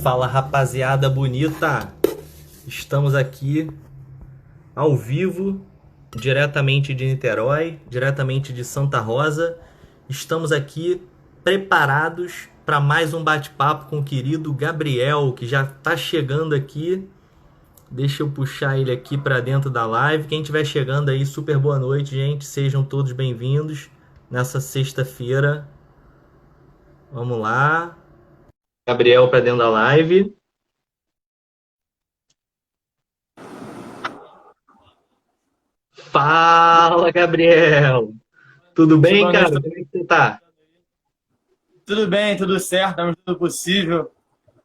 Fala, rapaziada bonita! Estamos aqui ao vivo, diretamente de Niterói, diretamente de Santa Rosa. Estamos aqui preparados para mais um bate-papo com o querido Gabriel, que já está chegando aqui. Deixa eu puxar ele aqui para dentro da live. Quem estiver chegando aí, super boa noite, gente. Sejam todos bem-vindos nessa sexta-feira. Vamos lá. Gabriel para dentro da live. Fala, Gabriel! Tudo bem, Boa noite, cara? Como é que você tá? tudo bem, tudo certo, estamos tudo possível.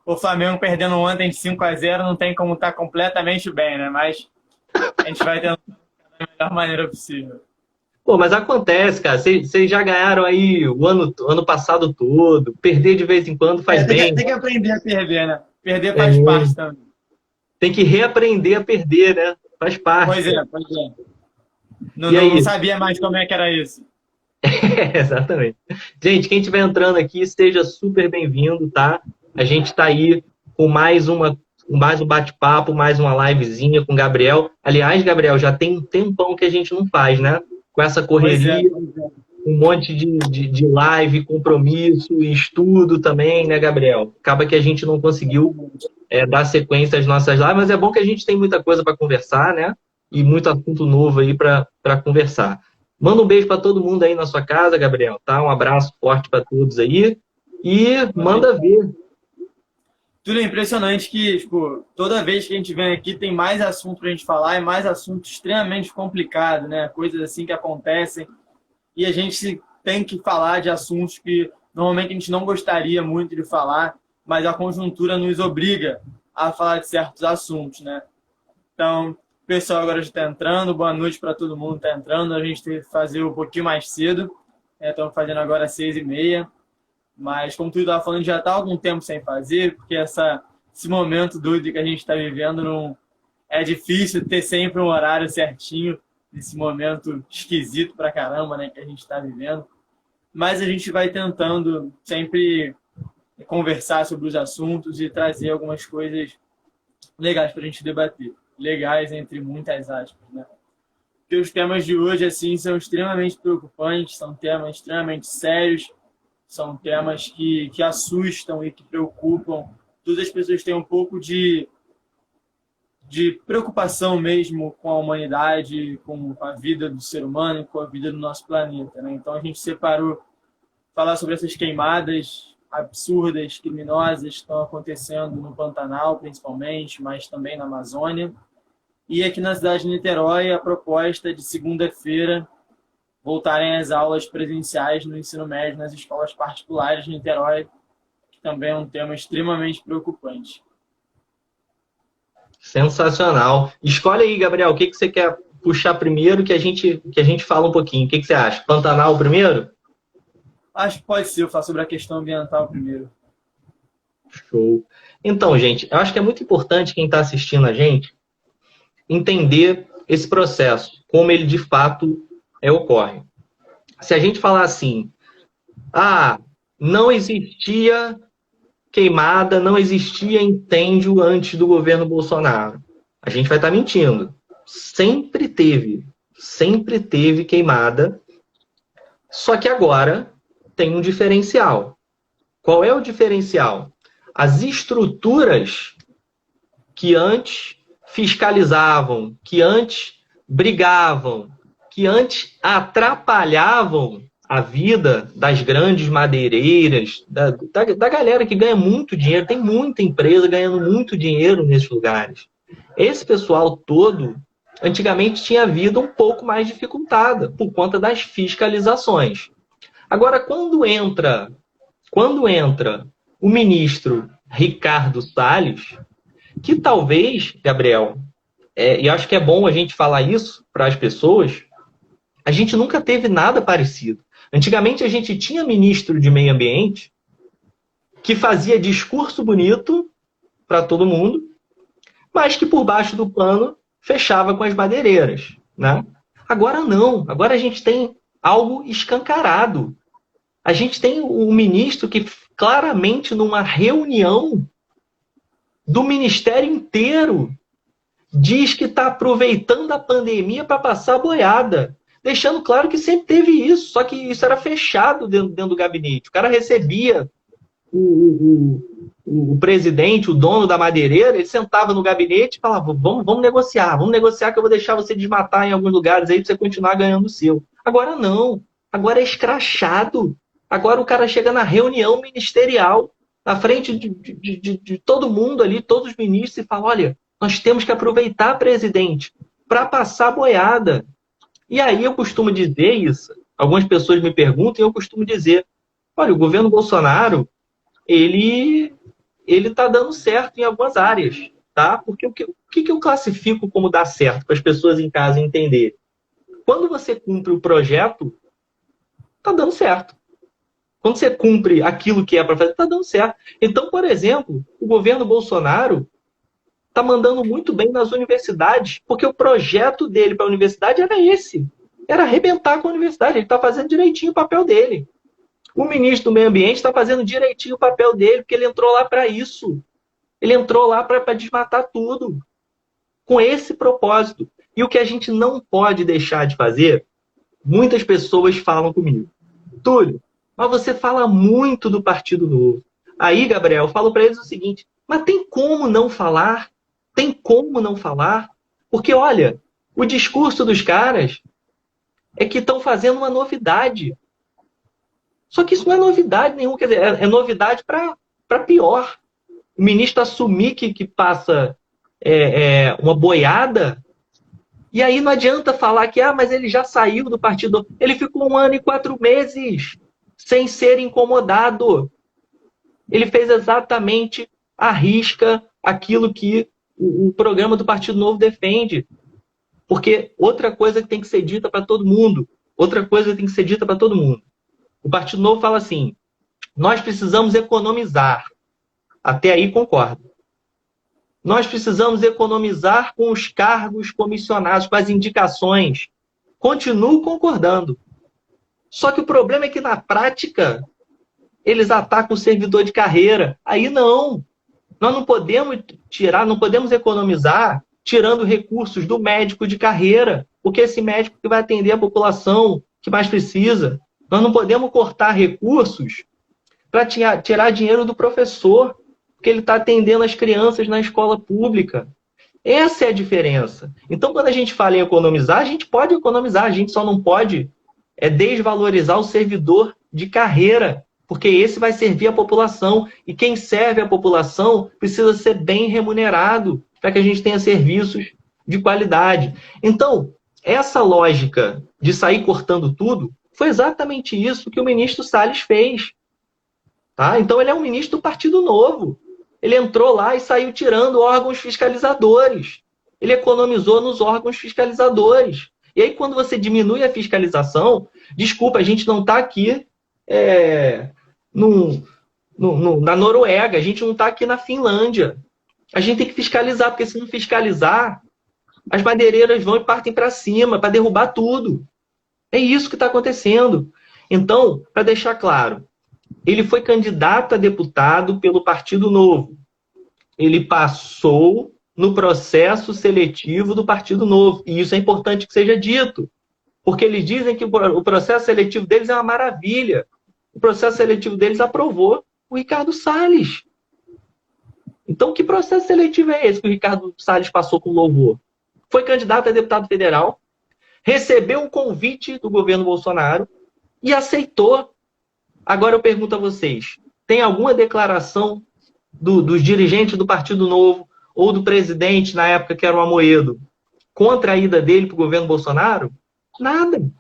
O Flamengo perdendo ontem de 5-0 não tem como estar completamente bem, né? Mas a gente vai tentar da melhor maneira possível. Pô, mas acontece, cara. Vocês já ganharam aí o ano passado todo. Perder de vez em quando faz É, tem que, bem. tem que aprender a perder, né? Perder faz É, parte também. tem que reaprender a perder, né? Faz parte, Pois é, cara. pois é. Não, E não, não aí? sabia mais como é que era isso. Exatamente. Gente, quem estiver entrando aqui, seja super bem-vindo, tá? A gente está aí com mais um bate-papo, mais uma livezinha com o Gabriel. Aliás, Gabriel, já tem um tempão que a gente não faz, né? Com essa Pois é, correria, pois é. um monte de live, compromisso e estudo também, né, Gabriel? Acaba que a gente não conseguiu dar sequência às nossas lives, mas é bom que a gente tem muita coisa para conversar, né? E muito assunto novo aí para conversar. Manda um beijo para todo mundo aí na sua casa, Gabriel, tá? Um abraço forte para todos aí. E manda ver. Tudo é impressionante que, tipo, toda vez que a gente vem aqui tem mais assunto pra gente falar e mais assunto extremamente complicado, né? Coisas assim que acontecem e a gente tem que falar de assuntos que normalmente a gente não gostaria muito de falar, mas a conjuntura nos obriga a falar de certos assuntos, né? Então, o pessoal agora já está entrando, boa noite para todo mundo que está entrando, a gente teve que fazer um pouquinho mais cedo, estamos fazendo agora às 6h30, mas como tu estava falando, já está há algum tempo sem fazer, porque esse momento doido que a gente está vivendo não é difícil ter sempre um horário certinho nesse momento esquisito pra caramba, né, que a gente está vivendo. Mas a gente vai tentando sempre conversar sobre os assuntos e trazer algumas coisas legais para a gente debater. Legais entre muitas aspas, né? Porque os temas de hoje, assim, são extremamente preocupantes, são temas extremamente sérios, são temas que assustam e que preocupam. Todas as pessoas têm um pouco de preocupação mesmo com a humanidade, com a vida do ser humano e com a vida do nosso planeta, né? Então a gente separou falar sobre essas queimadas absurdas, criminosas que estão acontecendo no Pantanal, principalmente, mas também na Amazônia. E aqui na cidade de Niterói, a proposta de segunda-feira voltarem às aulas presenciais no ensino médio nas escolas particulares de Niterói, que também é um tema extremamente preocupante. Sensacional. Escolhe aí, Gabriel, o que você quer puxar primeiro que a gente fala um pouquinho. O que você acha? Pantanal primeiro? Acho que pode ser, eu falar sobre a questão ambiental primeiro. Show. Então, gente, eu acho que é muito importante quem está assistindo a gente entender esse processo, como ele de fato ocorre. Se a gente falar assim, não existia queimada, não existia incêndio antes do governo Bolsonaro, a gente vai estar mentindo. Sempre teve queimada, só que agora tem um diferencial. Qual é o diferencial? As estruturas que antes fiscalizavam, que antes brigavam, que antes atrapalhavam a vida das grandes madeireiras, da galera que ganha muito dinheiro, tem muita empresa ganhando muito dinheiro nesses lugares. Esse pessoal todo, antigamente tinha vida um pouco mais dificultada por conta das fiscalizações. Agora, quando entra o ministro Ricardo Salles, que talvez, Gabriel, e acho que é bom a gente falar isso para as pessoas, a gente nunca teve nada parecido. Antigamente a gente tinha ministro de meio ambiente que fazia discurso bonito para todo mundo, mas que por baixo do pano fechava com as madeireiras, né? Agora não, agora a gente tem algo escancarado. A gente tem um ministro que claramente numa reunião do ministério inteiro diz que está aproveitando a pandemia para passar a boiada, deixando claro que sempre teve isso, só que isso era fechado dentro do gabinete. O cara recebia o presidente, o dono da madeireira, ele sentava no gabinete e falava, vamos negociar que eu vou deixar você desmatar em alguns lugares aí para você continuar ganhando o seu. Agora não, agora é escrachado. Agora o cara chega na reunião ministerial, na frente de todo mundo ali, todos os ministros, e fala, olha, nós temos que aproveitar, presidente, para passar a boiada. E aí eu costumo dizer isso, algumas pessoas me perguntam, e eu costumo dizer, olha, o governo Bolsonaro, ele está dando certo em algumas áreas, tá? Porque o que eu classifico como dar certo, para as pessoas em casa entenderem? Quando você cumpre o projeto, está dando certo. Quando você cumpre aquilo que é para fazer, está dando certo. Então, por exemplo, o governo Bolsonaro está mandando muito bem nas universidades, porque o projeto dele para a universidade era esse. Era arrebentar com a universidade. Ele está fazendo direitinho o papel dele. O ministro do Meio Ambiente está fazendo direitinho o papel dele, porque ele entrou lá para isso. Ele entrou lá para desmatar tudo. Com esse propósito. E o que a gente não pode deixar de fazer, muitas pessoas falam comigo. Túlio, mas você fala muito do Partido Novo. Aí, Gabriel, eu falo para eles o seguinte, mas tem como não falar? Tem como não falar? Porque, olha, o discurso dos caras é que estão fazendo uma novidade. Só que isso não é novidade nenhuma, quer dizer, é novidade para pior. O ministro assumir que passa uma boiada, e aí não adianta falar que mas ele já saiu do partido. Ele ficou 1 ano e 4 meses sem ser incomodado. Ele fez exatamente à risca aquilo que o programa do Partido Novo defende. Porque outra coisa que tem que ser dita para todo mundo, o Partido Novo fala assim, nós precisamos economizar. Até aí concordo. Nós precisamos economizar com os cargos comissionados, com as indicações. Continuo concordando. Só que o problema é que, na prática, eles atacam o servidor de carreira. Aí não. Nós não podemos não podemos economizar tirando recursos do médico de carreira, porque esse médico que vai atender a população que mais precisa. Nós não podemos cortar recursos para tirar dinheiro do professor, porque ele está atendendo as crianças na escola pública. Essa é a diferença. Então, quando a gente fala em economizar, a gente pode economizar, a gente só não pode desvalorizar o servidor de carreira, porque esse vai servir a população, e quem serve a população precisa ser bem remunerado para que a gente tenha serviços de qualidade. Então, essa lógica de sair cortando tudo foi exatamente isso que o ministro Salles fez. Tá? Então, ele é um ministro do Partido Novo. Ele entrou lá e saiu tirando órgãos fiscalizadores. Ele economizou nos órgãos fiscalizadores. E aí, quando você diminui a fiscalização, desculpa, a gente não está aqui na Noruega, a gente não está aqui na Finlândia. A gente tem que fiscalizar, porque se não fiscalizar, as madeireiras vão e partem para cima, para derrubar tudo. É isso que está acontecendo. Então, para deixar claro, ele foi candidato a deputado pelo Partido Novo. Ele passou no processo seletivo do Partido Novo. E isso é importante que seja dito. Porque eles dizem que o processo seletivo deles é uma maravilha. O processo seletivo deles aprovou o Ricardo Salles. Então, que processo seletivo é esse que o Ricardo Salles passou com louvor? Foi candidato a deputado federal, recebeu um convite do governo Bolsonaro e aceitou. Agora eu pergunto a vocês, tem alguma declaração dos dirigentes do Partido Novo ou do presidente, na época que era o Amoedo, contra a ida dele para o governo Bolsonaro? Nada.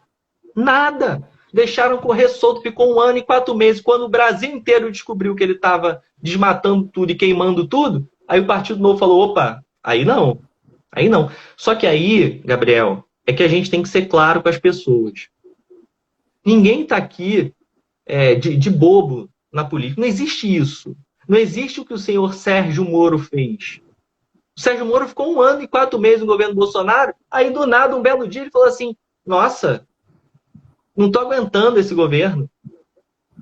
Nada. Deixaram correr solto, ficou 1 ano e 4 meses. Quando o Brasil inteiro descobriu que ele estava desmatando tudo e queimando tudo, aí o Partido Novo falou, opa, aí não. Aí não. Só que aí, Gabriel, é que a gente tem que ser claro com as pessoas. Ninguém está aqui de bobo na política. Não existe isso. Não existe o que o senhor Sérgio Moro fez. O Sérgio Moro ficou 1 ano e 4 meses no governo Bolsonaro, aí do nada, um belo dia, ele falou assim, nossa, não estou aguentando esse governo.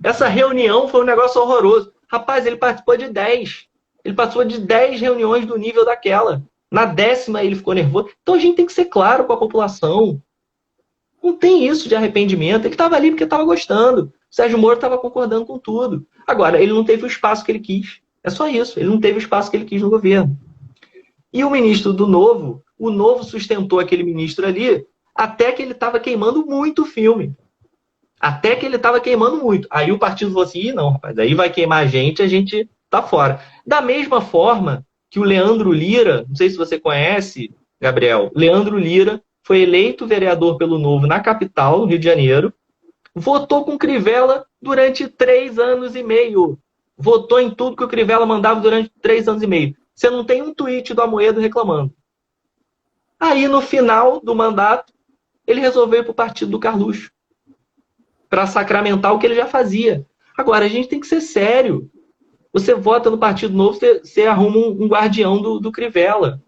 Essa reunião foi um negócio horroroso. Rapaz, ele participou de 10. Ele participou de 10 reuniões do nível daquela. Na 10ª ele ficou nervoso. Então a gente tem que ser claro com a população. Não tem isso de arrependimento. Ele estava ali porque estava gostando. O Sérgio Moro estava concordando com tudo. Agora, ele não teve o espaço que ele quis. É só isso. Ele não teve o espaço que ele quis no governo. E o ministro do Novo, o Novo sustentou aquele ministro ali até que ele estava queimando muito o filme. Até que ele estava queimando muito. Aí o partido falou assim, não, rapaz, aí vai queimar a gente tá fora. Da mesma forma que o Leandro Lira, não sei se você conhece, Gabriel, Leandro Lira foi eleito vereador pelo Novo na capital, no Rio de Janeiro, votou com Crivella durante 3 anos e meio. Votou em tudo que o Crivella mandava durante 3 anos e meio. Você não tem um tweet do Amoedo reclamando. Aí, no final do mandato, ele resolveu ir para o partido do Carluxo, para sacramentar o que ele já fazia. Agora, a gente tem que ser sério. Você vota no Partido Novo, você arruma um guardião do Crivella.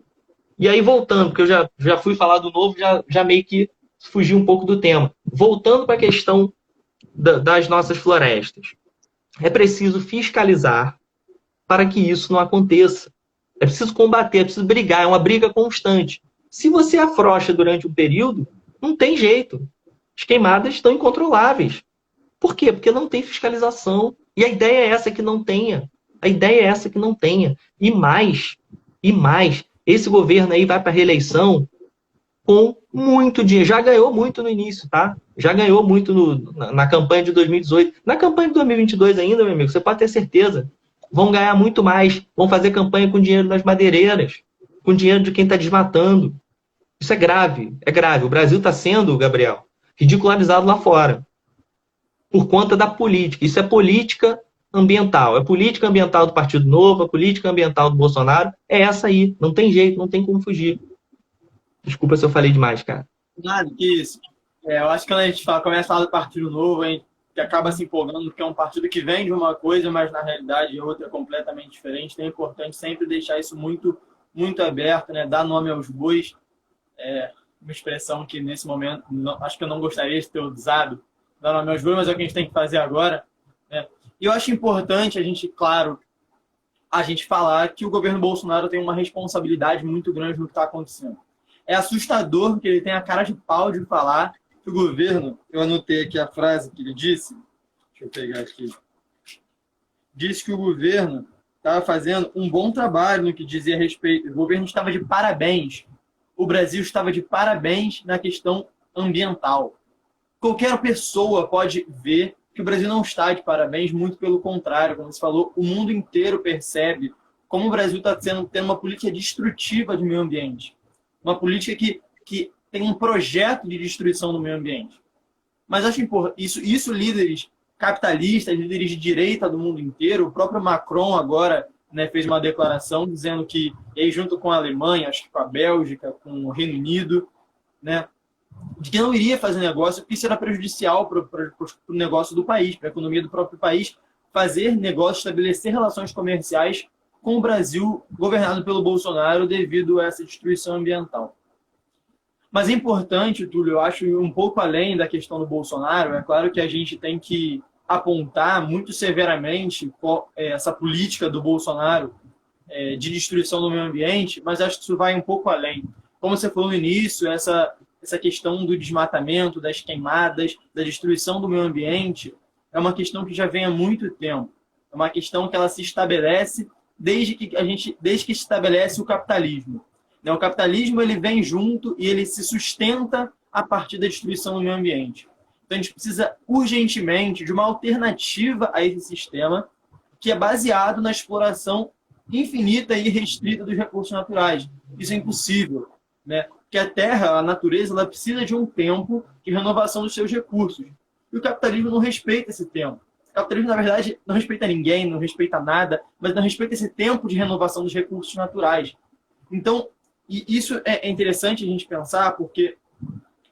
E aí, voltando, porque eu já fui falar do Novo, já meio que fugi um pouco do tema. Voltando para a questão das nossas florestas. É preciso fiscalizar para que isso não aconteça. É preciso combater, é preciso brigar, é uma briga constante. Se você afrouxa durante um período, não tem jeito. As queimadas estão incontroláveis. Por quê? Porque não tem fiscalização. E a ideia é essa que não tenha. A ideia é essa que não tenha. E mais, esse governo aí vai para a reeleição com muito dinheiro. Já ganhou muito no início, tá? Já ganhou muito na campanha de 2018. Na campanha de 2022 ainda, meu amigo, você pode ter certeza. Vão ganhar muito mais. Vão fazer campanha com dinheiro das madeireiras, com dinheiro de quem está desmatando. Isso é grave, é grave. O Brasil está sendo, Gabriel, ridicularizado lá fora. Por conta da política. Isso é política ambiental. É política ambiental do Partido Novo, a política ambiental do Bolsonaro. É essa aí. Não tem jeito, não tem como fugir. Desculpa se eu falei demais, cara. Nada, que isso. Eu acho que quando a gente começa a falar do Partido Novo, a gente acaba se empolgando, porque é um partido que vem de uma coisa, mas na realidade é outra completamente diferente. Então é importante sempre deixar isso muito, muito aberto, né? Dar nome aos bois. Uma expressão que nesse momento acho que eu não gostaria de ter usado, dar nome aos bois, mas é o que a gente tem que fazer agora, né? E eu acho importante a gente, claro, a gente falar que o governo Bolsonaro tem uma responsabilidade muito grande no que está acontecendo. É assustador que ele tenha a cara de pau de falar que o governo, eu anotei aqui a frase que ele disse, deixa eu pegar aqui, disse que o governo estava fazendo um bom trabalho no que dizia respeito, o governo estava de parabéns, o Brasil estava de parabéns na questão ambiental. Qualquer pessoa pode ver que o Brasil não está de parabéns, muito pelo contrário, como você falou, o mundo inteiro percebe como o Brasil está tendo uma política destrutiva de meio ambiente. Uma política que tem um projeto de destruição do meio ambiente. Mas acho importante, isso líderes capitalistas, líderes de direita do mundo inteiro, o próprio Macron agora, né, fez uma declaração dizendo que, e aí, junto com a Alemanha, acho que com a Bélgica, com o Reino Unido, né, de que não iria fazer negócio, porque isso era prejudicial para o negócio do país, para a economia do próprio país, fazer negócio, estabelecer relações comerciais com o Brasil governado pelo Bolsonaro devido a essa destruição ambiental. Mas é importante, Túlio, eu acho, um pouco além da questão do Bolsonaro, é claro que a gente tem que apontar muito severamente essa política do Bolsonaro de destruição do meio ambiente, mas acho que isso vai um pouco além. Como você falou no início, essa questão do desmatamento, das queimadas, da destruição do meio ambiente, é uma questão que já vem há muito tempo. É uma questão que ela se estabelece desde que se estabelece o capitalismo. O capitalismo ele vem junto e ele se sustenta a partir da destruição do meio ambiente. Então a gente precisa urgentemente de uma alternativa a esse sistema que é baseado na exploração infinita e restrita dos recursos naturais. Isso é impossível, né? Porque a terra, a natureza, ela precisa de um tempo de renovação dos seus recursos. E o capitalismo não respeita esse tempo. O capitalismo, na verdade, não respeita ninguém, não respeita nada, mas não respeita esse tempo de renovação dos recursos naturais. Então, e isso é interessante a gente pensar, porque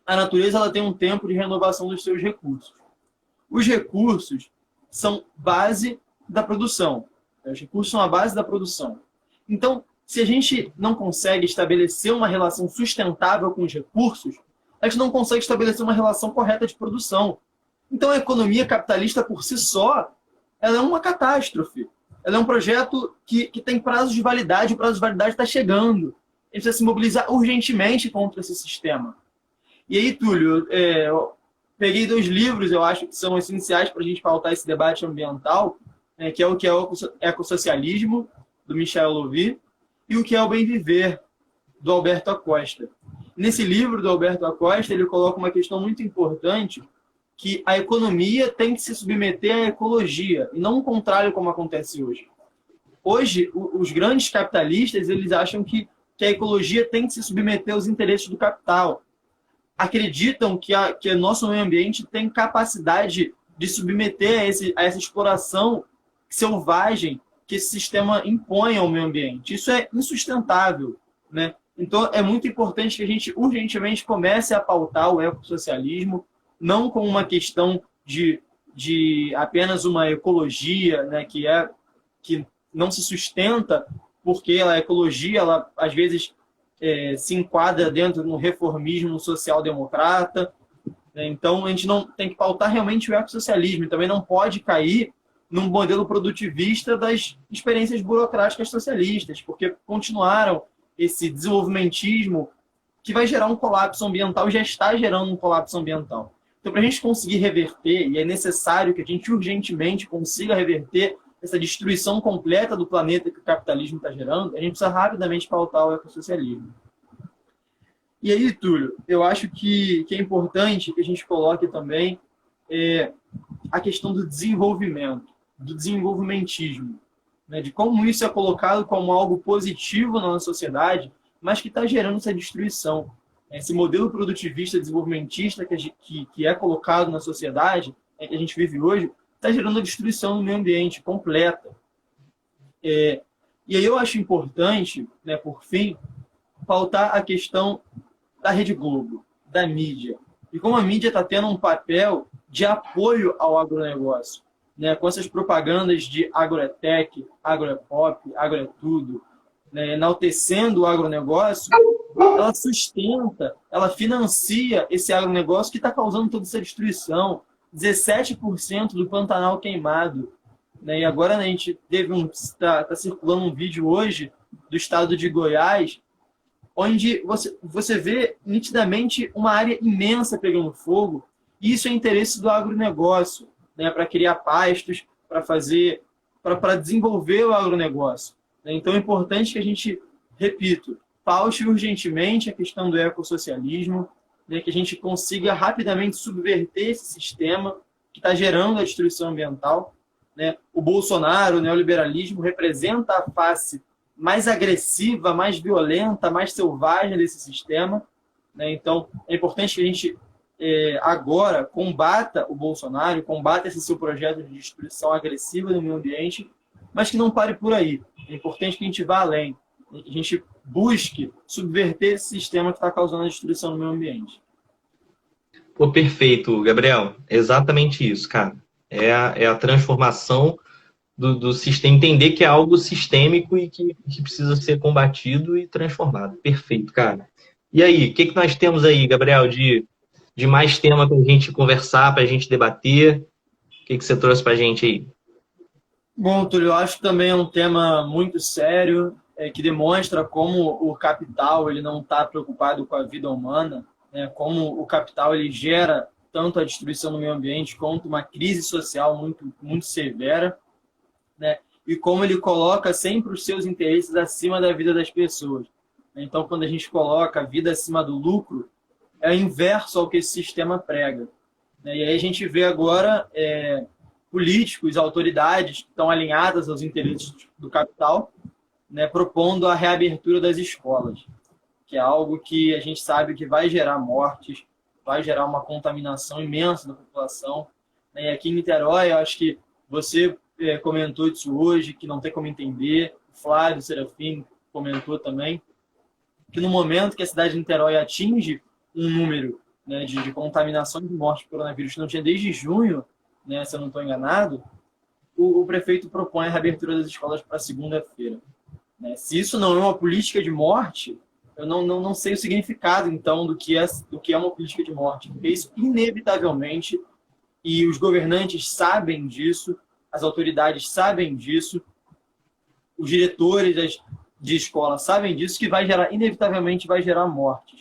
a natureza ela tem um tempo de renovação dos seus recursos. Os recursos são base da produção. Os recursos são a base da produção. Então, se a gente não consegue estabelecer uma relação sustentável com os recursos, a gente não consegue estabelecer uma relação correta de produção. Então, a economia capitalista por si só, ela é uma catástrofe. ela é um projeto que tem prazo de validade, o prazo de validade está chegando. Ele precisa se mobilizar urgentemente contra esse sistema. E aí, Túlio, eu peguei 2 livros, eu acho que são essenciais para a gente pautar esse debate ambiental, que é o Ecossocialismo, do Michel Louvi, e o que é o Bem Viver, do Alberto Acosta. Nesse livro do Alberto Acosta, ele coloca uma questão muito importante, que a economia tem que se submeter à ecologia, e não o contrário como acontece hoje. Hoje, os grandes capitalistas, eles acham que a ecologia tem que se submeter aos interesses do capital. Acreditam que o nosso meio ambiente tem capacidade de submeter a essa exploração selvagem que esse sistema impõe ao meio ambiente. Isso é insustentável, né? Então, é muito importante que a gente urgentemente comece a pautar o ecossocialismo, não como uma questão de apenas uma ecologia, né, que não se sustenta, porque a ecologia, ela, às vezes, se enquadra dentro de um reformismo social-democrata. Né? Então, a gente não tem que pautar realmente o ecossocialismo, e também não pode cair num modelo produtivista das experiências burocráticas socialistas, porque continuaram esse desenvolvimentismo que vai gerar um colapso ambiental, já está gerando um colapso ambiental. Então, para a gente conseguir reverter, e é necessário que a gente urgentemente consiga reverter essa destruição completa do planeta que o capitalismo está gerando, a gente precisa rapidamente pautar o ecossocialismo. E aí, Túlio, eu acho que é importante que a gente coloque também a questão do desenvolvimento, do desenvolvimentismo, né? De como isso é colocado como algo positivo na nossa sociedade, mas que está gerando essa destruição. Esse modelo produtivista, desenvolvimentista que é colocado na sociedade, que a gente vive hoje, está gerando a destruição do meio ambiente completa. E aí eu acho importante, né, por fim, pautar a questão da Rede Globo, da mídia. E como a mídia está tendo um papel de apoio ao agronegócio, né, com essas propagandas de agrotech, agropop, agrotudo, né, enaltecendo o agronegócio, ela sustenta, ela financia esse agronegócio que está causando toda essa destruição. 17% do Pantanal queimado. Né? E agora a gente está circulando um vídeo hoje do estado de Goiás, onde você vê nitidamente uma área imensa pegando fogo, e isso é interesse do agronegócio, né? Para criar pastos, para desenvolver o agronegócio. Né? Então é importante que a gente, repito, paute urgentemente a questão do ecossocialismo, né, que a gente consiga rapidamente subverter esse sistema que está gerando a destruição ambiental. Né? O Bolsonaro, o neoliberalismo, representa a face mais agressiva, mais violenta, mais selvagem desse sistema. Né? Então, é importante que a gente agora combata o Bolsonaro, combata esse seu projeto de destruição agressiva do meio ambiente, mas que não pare por aí. É importante que a gente vá além, que a gente busque subverter esse sistema que está causando a destruição do meio ambiente. Pô, perfeito, Gabriel. Exatamente isso, cara. É a transformação do sistema, entender que é algo sistêmico e que precisa ser combatido e transformado. Perfeito, cara. E aí, o que nós temos aí, Gabriel, de mais tema para a gente conversar, para a gente debater? O que você trouxe para a gente aí? Bom, Túlio, eu acho que também é um tema muito sério, que demonstra como o capital ele não está preocupado com a vida humana, né? Como o capital ele gera tanto a destruição do meio ambiente quanto uma crise social muito, muito severa, né? E como ele coloca sempre os seus interesses acima da vida das pessoas. Então, quando a gente coloca a vida acima do lucro, é o inverso ao que esse sistema prega. E aí a gente vê agora políticos, autoridades que estão alinhadas aos interesses do capital, né, propondo a reabertura das escolas, que é algo que a gente sabe que vai gerar mortes, vai gerar uma contaminação imensa da população. E aqui em Niterói, eu acho que você comentou isso hoje, que não tem como entender, o Flávio Serafim comentou também, que no momento que a cidade de Niterói atinge um número, né, de contaminação de morte por coronavírus que não tinha desde junho, né, se eu não estou enganado, o prefeito propõe a reabertura das escolas para segunda-feira. Né? Se isso não é uma política de morte, eu não sei o significado, então, do que é uma política de morte. Porque isso, inevitavelmente, e os governantes sabem disso, as autoridades sabem disso, os diretores de escola sabem disso, que inevitavelmente vai gerar mortes.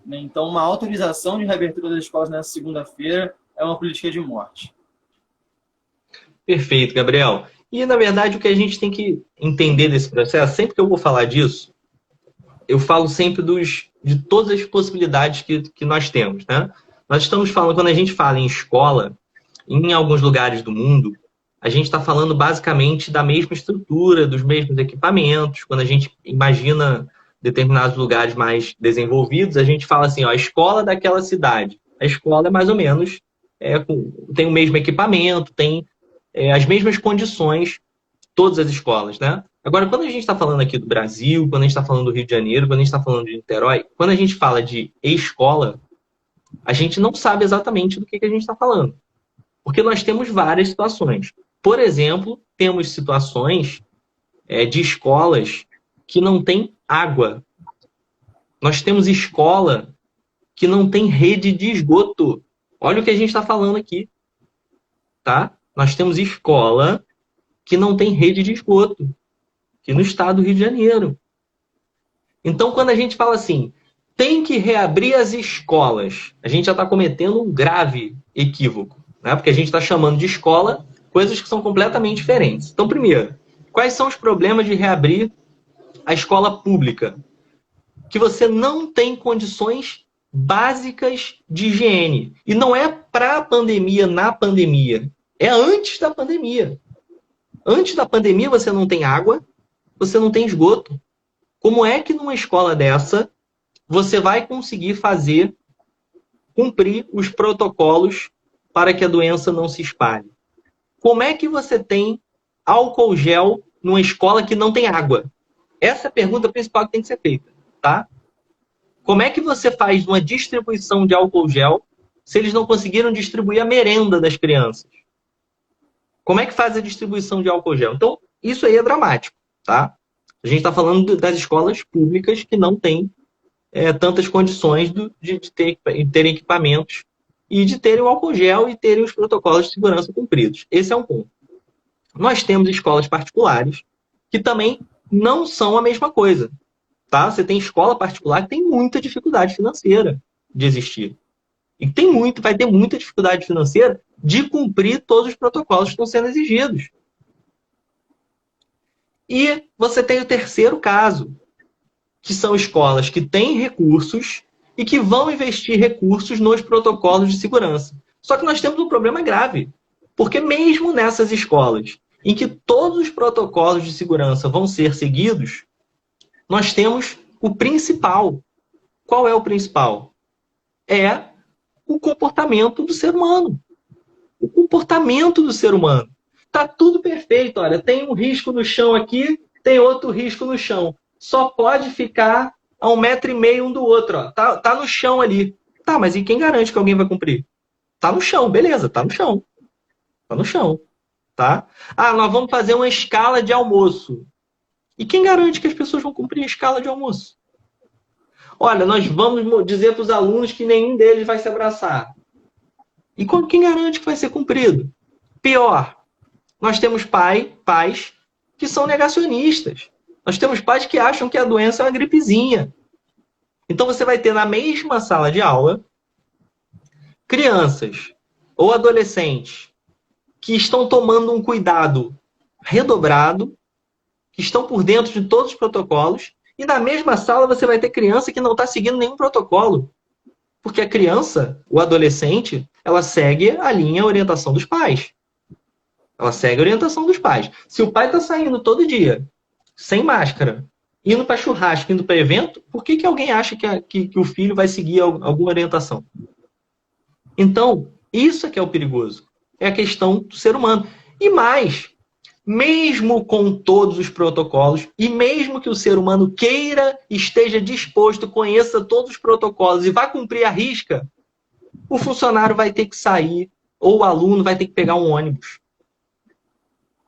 Né? Então, uma autorização de reabertura das escolas nessa segunda-feira é uma política de morte. Perfeito, Gabriel. E, na verdade, o que a gente tem que entender desse processo, sempre que eu vou falar disso, eu falo sempre de todas as possibilidades que nós temos, né? Nós estamos falando, quando a gente fala em escola, em alguns lugares do mundo, a gente está falando basicamente da mesma estrutura, dos mesmos equipamentos. Quando a gente imagina determinados lugares mais desenvolvidos, a gente fala assim, ó, a escola daquela cidade. A escola é mais ou menos, tem o mesmo equipamento, tem as mesmas condições, todas as escolas, né? Agora, quando a gente está falando aqui do Brasil, quando a gente está falando do Rio de Janeiro, quando a gente está falando de Niterói, quando a gente fala de escola, a gente não sabe exatamente do que a gente está falando. Porque nós temos várias situações. Por exemplo, temos situações de escolas que não têm água. Nós temos escola que não tem rede de esgoto. Olha o que a gente está falando aqui. Tá? Nós temos escola que não tem rede de esgoto. Aqui no estado do Rio de Janeiro. Então, quando a gente fala assim, tem que reabrir as escolas, a gente já está cometendo um grave equívoco. Né? Porque a gente está chamando de escola coisas que são completamente diferentes. Então, primeiro, quais são os problemas de reabrir a escola pública? Que você não tem condições básicas de higiene. E não é para a pandemia, na pandemia. É antes da pandemia. Antes da pandemia você não tem água, você não tem esgoto. Como é que numa escola dessa você vai conseguir cumprir os protocolos para que a doença não se espalhe? Como é que você tem álcool gel numa escola que não tem água? Essa é a pergunta principal que tem que ser feita, tá? Como é que você faz uma distribuição de álcool gel se eles não conseguiram distribuir a merenda das crianças? Como é que faz a distribuição de álcool gel? Então, isso aí é dramático, tá? A gente está falando das escolas públicas que não têm tantas condições de terem equipamentos e de terem o álcool gel e terem os protocolos de segurança cumpridos. Esse é um ponto. Nós temos escolas particulares que também não são a mesma coisa. Tá? Você tem escola particular que tem muita dificuldade financeira de existir. E vai ter muita dificuldade financeira de cumprir todos os protocolos que estão sendo exigidos. E você tem o terceiro caso, que são escolas que têm recursos e que vão investir recursos nos protocolos de segurança. Só que nós temos um problema grave, porque mesmo nessas escolas em que todos os protocolos de segurança vão ser seguidos, nós temos o principal. Qual é o principal? É o comportamento do ser humano. O comportamento do ser humano. Tá tudo perfeito, olha, tem um risco no chão aqui, tem outro risco no chão. Só pode ficar a 1,5 metro um do outro, ó. Tá no chão ali. Tá, mas e quem garante que alguém vai cumprir? Tá no chão, beleza, tá no chão. Tá no chão, tá? Ah, nós vamos fazer uma escala de almoço. E quem garante que as pessoas vão cumprir a escala de almoço? Olha, nós vamos dizer para os alunos que nenhum deles vai se abraçar. E quem garante que vai ser cumprido? Pior, nós temos pais que são negacionistas. Nós temos pais que acham que a doença é uma gripezinha. Então você vai ter na mesma sala de aula crianças ou adolescentes que estão tomando um cuidado redobrado, que estão por dentro de todos os protocolos, e na mesma sala você vai ter criança que não está seguindo nenhum protocolo. Porque a criança, o adolescente, ela segue a linha, a orientação dos pais. Ela segue a orientação dos pais. Se o pai está saindo todo dia, sem máscara, indo para churrasco, indo para evento, por que alguém acha que o filho vai seguir alguma orientação? Então, isso é que é o perigoso. É a questão do ser humano. E mais, mesmo com todos os protocolos, e mesmo que o ser humano queira, esteja disposto, conheça todos os protocolos e vá cumprir a risca, o funcionário vai ter que sair, ou o aluno vai ter que pegar um ônibus.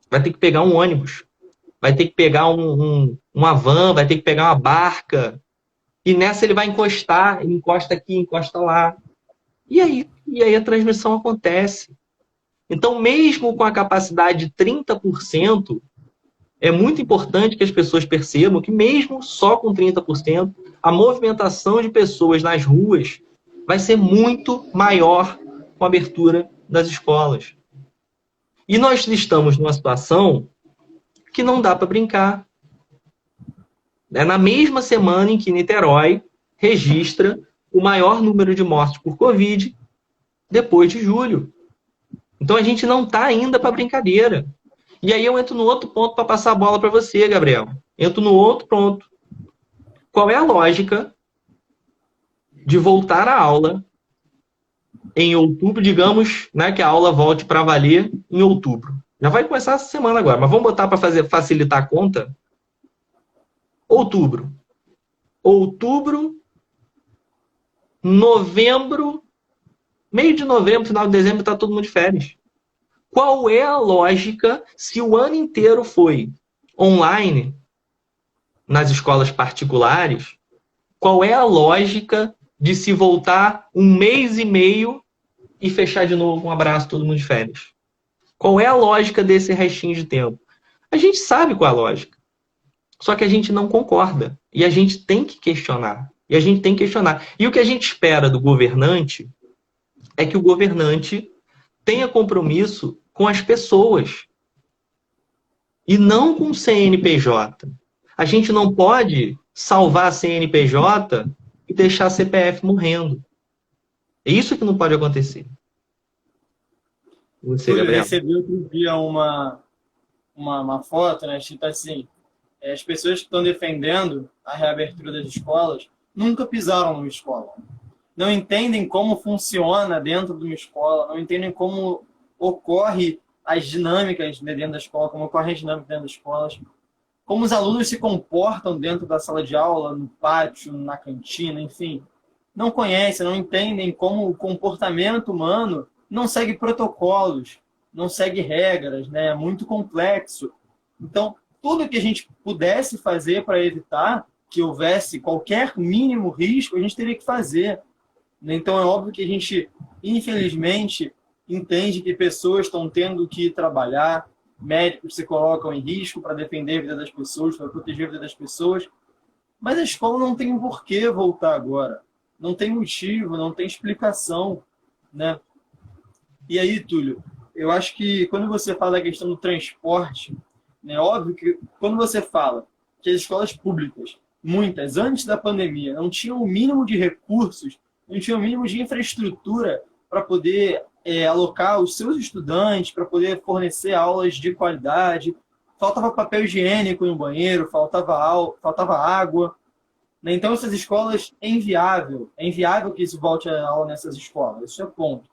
Vai ter que pegar um ônibus. Vai ter que pegar uma van, vai ter que pegar uma barca. E nessa ele vai encostar, ele encosta aqui, encosta lá. E aí a transmissão acontece. Então, mesmo com a capacidade de 30% é muito importante que as pessoas percebam que mesmo só com 30%, a movimentação de pessoas nas ruas vai ser muito maior com a abertura das escolas. E nós estamos numa situação que não dá para brincar. É na mesma semana em que Niterói registra o maior número de mortes por Covid depois de julho. Então a gente não está ainda para brincadeira. E aí eu entro no outro ponto para passar a bola para você, Gabriel. Entro no outro ponto. Qual é a lógica de voltar à aula em outubro, digamos, né, que a aula volte para valer em outubro? Já vai começar essa semana agora, mas vamos botar para facilitar a conta. Outubro. Outubro, novembro, meio de novembro, final de dezembro, está todo mundo de férias. Qual é a lógica se o ano inteiro foi online nas escolas particulares? Qual é a lógica de se voltar um mês e meio e fechar de novo um abraço todo mundo de férias? Qual é a lógica desse restinho de tempo? A gente sabe qual é a lógica. Só que a gente não concorda. E a gente tem que questionar. E a gente tem que questionar. E o que a gente espera do governante é que o governante tenha compromisso com as pessoas. E não com o CNPJ. A gente não pode salvar a CNPJ e deixar a CPF morrendo. É isso que não pode acontecer. Você, Eu Gabriel. recebi outro dia uma foto, né? Tipo assim, as pessoas que estão defendendo a reabertura das escolas nunca pisaram numa escola. Não entendem como funciona dentro de uma escola, não entendem como ocorre as dinâmicas dentro da escola, como ocorrem as dinâmicas dentro das escolas, como os alunos se comportam dentro da sala de aula, no pátio, na cantina, enfim. Não conhecem, não entendem como o comportamento humano não segue protocolos, não segue regras, né? É muito complexo. Então, tudo que a gente pudesse fazer para evitar que houvesse qualquer mínimo risco, a gente teria que fazer. Então, é óbvio que a gente, infelizmente, entende que pessoas estão tendo que trabalhar, médicos se colocam em risco para defender a vida das pessoas, para proteger a vida das pessoas, mas a escola não tem um porquê voltar agora. Não tem motivo, não tem explicação, né? E aí, Túlio, eu acho que quando você fala da questão do transporte, é óbvio que quando você fala que as escolas públicas, muitas, antes da pandemia, não tinham o mínimo de recursos, não tinham o mínimo de infraestrutura para poder alocar os seus estudantes, para poder fornecer aulas de qualidade, faltava papel higiênico no banheiro, faltava água. Né? Então, essas escolas é inviável que isso volte a aula nessas escolas, isso é ponto.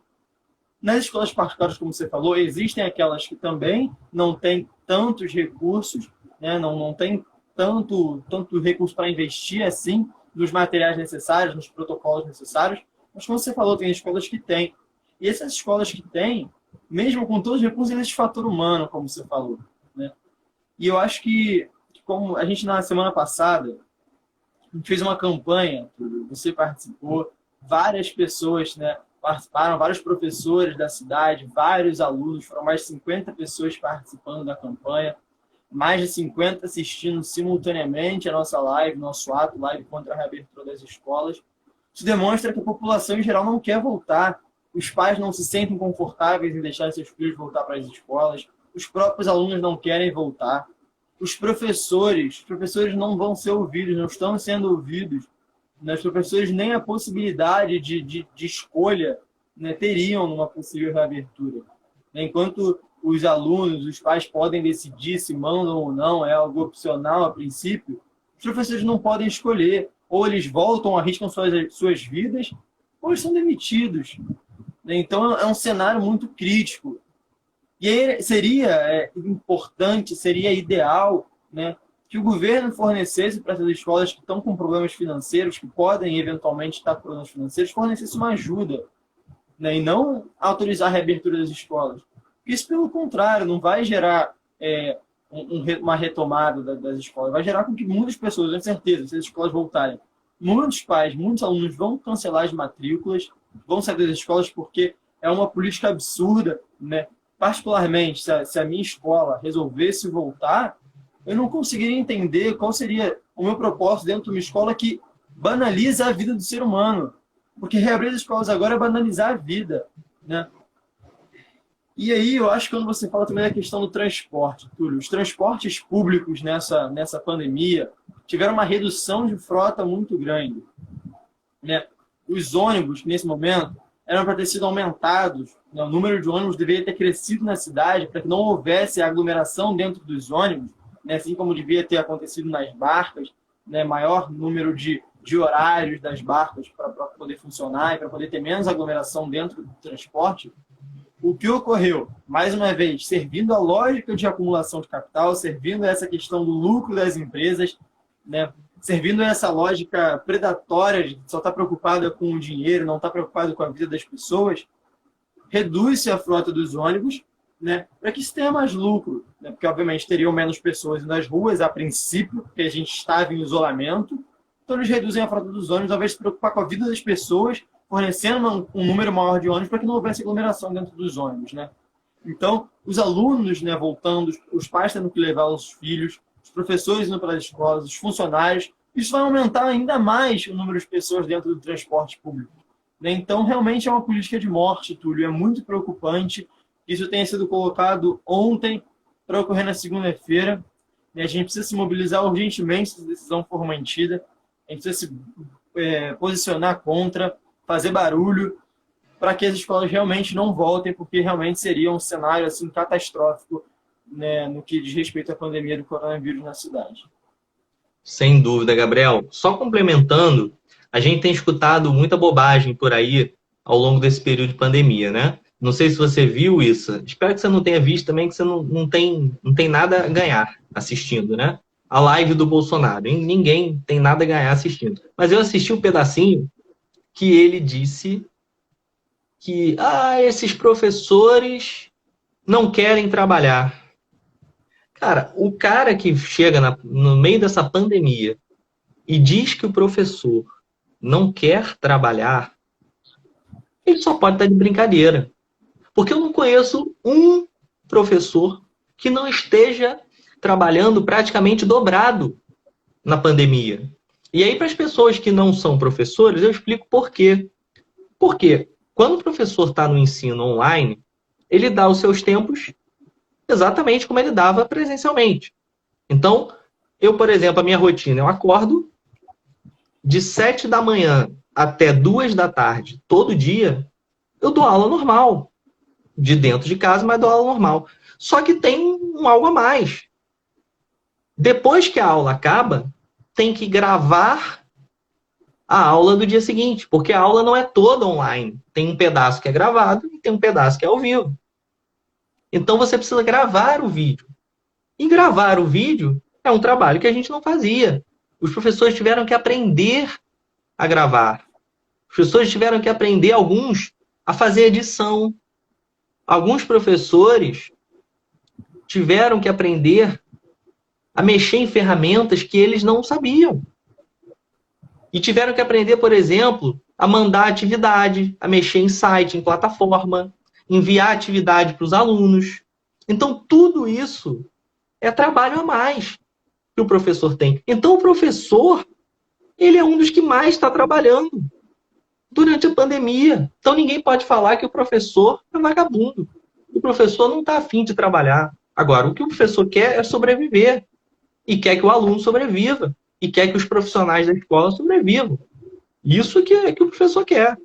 Nas escolas particulares, como você falou, existem aquelas que também não têm tantos recursos, né? não tem tanto recurso para investir assim nos materiais necessários, nos protocolos necessários, mas como você falou, tem escolas que têm. E essas escolas que têm, mesmo com todos os recursos, existe fator humano, como você falou. Né? E eu acho que, como a gente na semana passada, a gente fez uma campanha, você participou, várias pessoas, né, participaram, vários professores da cidade, vários alunos, foram mais de 50 pessoas participando da campanha, mais de 50 assistindo simultaneamente a nossa live, nosso ato, live contra a reabertura das escolas. Isso demonstra que a população em geral não quer voltar. Os pais não se sentem confortáveis em deixar seus filhos voltar para as escolas. Os próprios alunos não querem voltar. Os professores não vão ser ouvidos, não estão sendo ouvidos. Os professores nem a possibilidade de escolha, né, teriam numa possível reabertura. Enquanto os alunos, os pais podem decidir se mandam ou não, é algo opcional a princípio, os professores não podem escolher. Ou eles voltam, arriscam suas vidas, ou eles são demitidos. Então é um cenário muito crítico. E aí seria importante, seria ideal, né, que o governo fornecesse para essas escolas que estão com problemas financeiros, que podem eventualmente estar com problemas financeiros, fornecesse uma ajuda, né, e não autorizar a reabertura das escolas. Isso, pelo contrário, não vai gerar uma retomada das escolas, vai gerar com que muitas pessoas, com certeza, se as escolas voltarem, muitos pais, muitos alunos vão cancelar as matrículas, vão sair das escolas porque é uma política absurda, né? Particularmente, se a minha escola resolvesse voltar, eu não conseguiria entender qual seria o meu propósito dentro de uma escola que banaliza a vida do ser humano. Porque reabrir as escolas agora é banalizar a vida, né? E aí eu acho que quando você fala também da questão do transporte, Túlio, os transportes públicos nessa pandemia tiveram uma redução de frota muito grande, né? Os ônibus, nesse momento, eram para ter sido aumentados, né? O número de ônibus deveria ter crescido na cidade para que não houvesse aglomeração dentro dos ônibus, né? Assim como devia ter acontecido nas barcas, né? Maior número de horários das barcas para poder funcionar e para poder ter menos aglomeração dentro do transporte. O que ocorreu, mais uma vez, servindo a lógica de acumulação de capital, servindo essa questão do lucro das empresas, né? Servindo essa lógica predatória de só estar preocupada com o dinheiro, não estar preocupado com a vida das pessoas, reduz-se a frota dos ônibus, né? Para que se tenha mais lucro, né? Porque, obviamente, teriam menos pessoas nas ruas, a princípio, porque a gente estava em isolamento. Então, eles reduzem a frota dos ônibus, ao invés de se preocupar com a vida das pessoas, fornecendo um número maior de ônibus para que não houvesse aglomeração dentro dos ônibus, né? Então, os alunos, né, voltando, os pais tendo que levar os filhos, os professores indo para as escolas, os funcionários, isso vai aumentar ainda mais o número de pessoas dentro do transporte público, né? Então, realmente é uma política de morte, Túlio, é muito preocupante. Isso tenha sido colocado ontem para ocorrer na segunda-feira, né? A gente precisa se mobilizar urgentemente se a decisão for mantida, a gente precisa se posicionar contra, fazer barulho, para que as escolas realmente não voltem, porque realmente seria um cenário assim, catastrófico, né, no que diz respeito à pandemia do coronavírus na cidade. Sem dúvida, Gabriel. Só complementando, a gente tem escutado muita bobagem por aí ao longo desse período de pandemia, né? Não sei se você viu isso. Espero que você não tenha visto também, que você não tem nada a ganhar assistindo, né? A live do Bolsonaro. Ninguém tem nada a ganhar assistindo. Mas eu assisti um pedacinho que ele disse que esses professores não querem trabalhar. Cara, o cara que chega no meio dessa pandemia e diz que o professor não quer trabalhar, ele só pode estar de brincadeira. Porque eu não conheço um professor que não esteja trabalhando praticamente dobrado na pandemia. E aí, para as pessoas que não são professores, eu explico por quê. Porque quando o professor está no ensino online, ele dá os seus tempos exatamente como ele dava presencialmente. Então, eu, por exemplo, a minha rotina, eu acordo de 7 da manhã até 2 da tarde, todo dia, eu dou aula normal. De dentro de casa, mas dou aula normal. Só que tem algo a mais. Depois que a aula acaba, tem que gravar a aula do dia seguinte, porque a aula não é toda online. Tem um pedaço que é gravado e tem um pedaço que é ao vivo. Então você precisa gravar o vídeo. E gravar o vídeo é um trabalho que a gente não fazia. Os professores tiveram que aprender a gravar. Os professores tiveram que aprender, alguns, a fazer edição. Alguns professores tiveram que aprender a mexer em ferramentas que eles não sabiam. E tiveram que aprender, por exemplo, a mandar atividade, a mexer em site, em plataforma, enviar atividade para os alunos. Então, tudo isso é trabalho a mais que o professor tem. Então, o professor, ele é um dos que mais está trabalhando durante a pandemia. Então, ninguém pode falar que o professor é vagabundo. O professor não está afim de trabalhar. Agora, o que o professor quer é sobreviver. E quer que o aluno sobreviva. E quer que os profissionais da escola sobrevivam. Isso que o professor quer.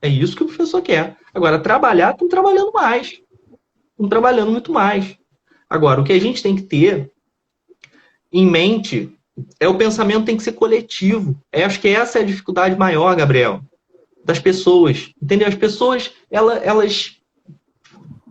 É isso que o professor quer. Agora, trabalhar, estão trabalhando mais. Estão trabalhando muito mais. Agora, o que a gente tem que ter em mente é o pensamento tem que ser coletivo. Acho que essa é a dificuldade maior, Gabriel, das pessoas. Entendeu? As pessoas, elas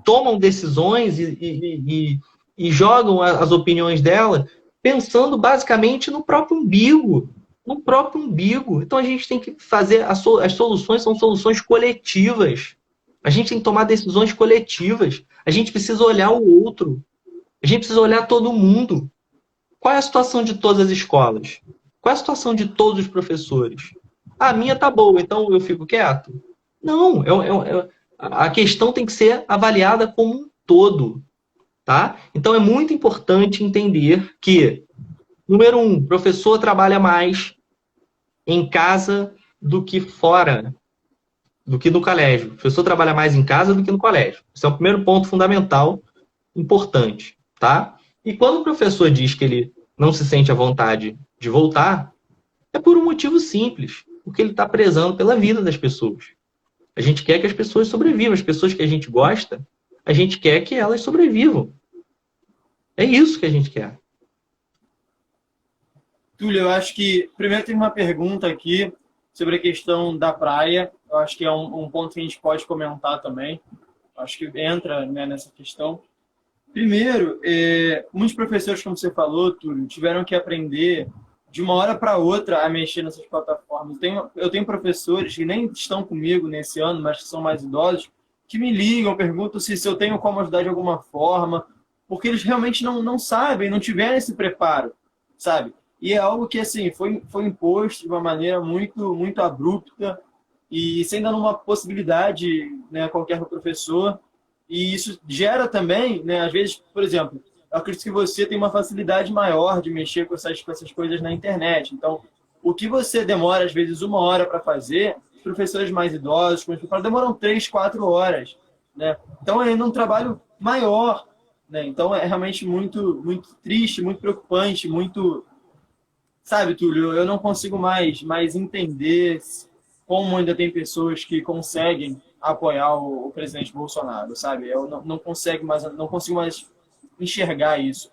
tomam decisões e jogam as opiniões dela pensando basicamente no próprio umbigo. No próprio umbigo. Então a gente tem que fazer, as soluções são soluções coletivas. A gente tem que tomar decisões coletivas. A gente precisa olhar o outro. A gente precisa olhar todo mundo. Qual é a situação de todas as escolas? Qual é a situação de todos os professores? A minha tá boa, então eu fico quieto? Não, a questão tem que ser avaliada como um todo. tá? Então é muito importante entender que, número um, professor trabalha mais em casa do que fora, do que no colégio. O professor trabalha mais em casa do que no colégio. Esse é o primeiro ponto fundamental, importante, tá? E quando o professor diz que ele não se sente à vontade de voltar, é por um motivo simples, porque ele está prezando pela vida das pessoas. A gente quer que as pessoas sobrevivam, as pessoas que a gente gosta, a gente quer que elas sobrevivam. É isso que a gente quer. Túlio, eu acho que primeiro tem uma pergunta aqui sobre a questão da praia. Eu acho que é um ponto que a gente pode comentar também. Eu acho que entra, né, nessa questão. Primeiro, muitos professores, como você falou, Túlio, tiveram que aprender de uma hora para outra a mexer nessas plataformas. Eu tenho professores que nem estão comigo nesse ano, mas que são mais idosos, que me ligam, perguntam se eu tenho como ajudar de alguma forma, porque eles realmente não sabem, não tiveram esse preparo, sabe? E é algo que, assim, foi imposto de uma maneira muito abrupta e sem dar uma possibilidade, né, a qualquer professor. E isso gera também, né, às vezes, por exemplo, eu acredito que você tem uma facilidade maior de mexer com essas coisas na internet. Então, o que você demora, às vezes, 1 hora para fazer, os professores mais idosos, como eu falo, demoram 3, 4 horas. Né? Então, é ainda um trabalho maior. Né? Então, é realmente muito triste, muito preocupante, muito... Sabe, Túlio, eu não consigo mais entender como ainda tem pessoas que conseguem apoiar o presidente Bolsonaro, sabe? Eu não consigo mais enxergar isso.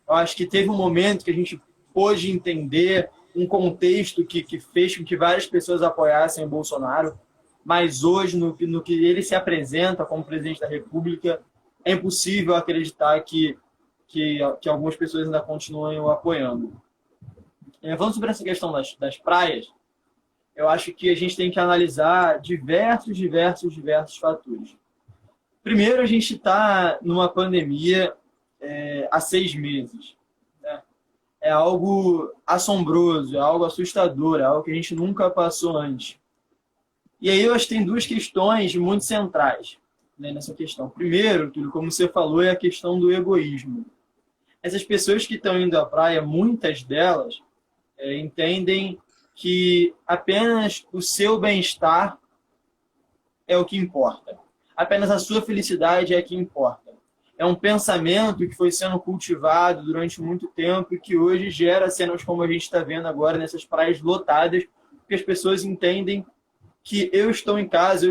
Eu acho que teve um momento que a gente pôde entender um contexto que fez com que várias pessoas apoiassem o Bolsonaro, mas hoje, no que ele se apresenta como presidente da República, é impossível acreditar que algumas pessoas ainda continuem o apoiando. Falando sobre essa questão das praias, eu acho que a gente tem que analisar diversos fatores. Primeiro, a gente está numa pandemia há 6 meses. Né? É algo assombroso, é algo assustador, é algo que a gente nunca passou antes. E aí eu acho que tem 2 questões muito centrais, né, nessa questão. Primeiro, Túlio, como você falou, é a questão do egoísmo. Essas pessoas que estão indo à praia, muitas delas entendem que apenas o seu bem-estar é o que importa. Apenas a sua felicidade é a que importa. É um pensamento que foi sendo cultivado durante muito tempo e que hoje gera cenas como a gente está vendo agora nessas praias lotadas, porque as pessoas entendem que eu estou em casa,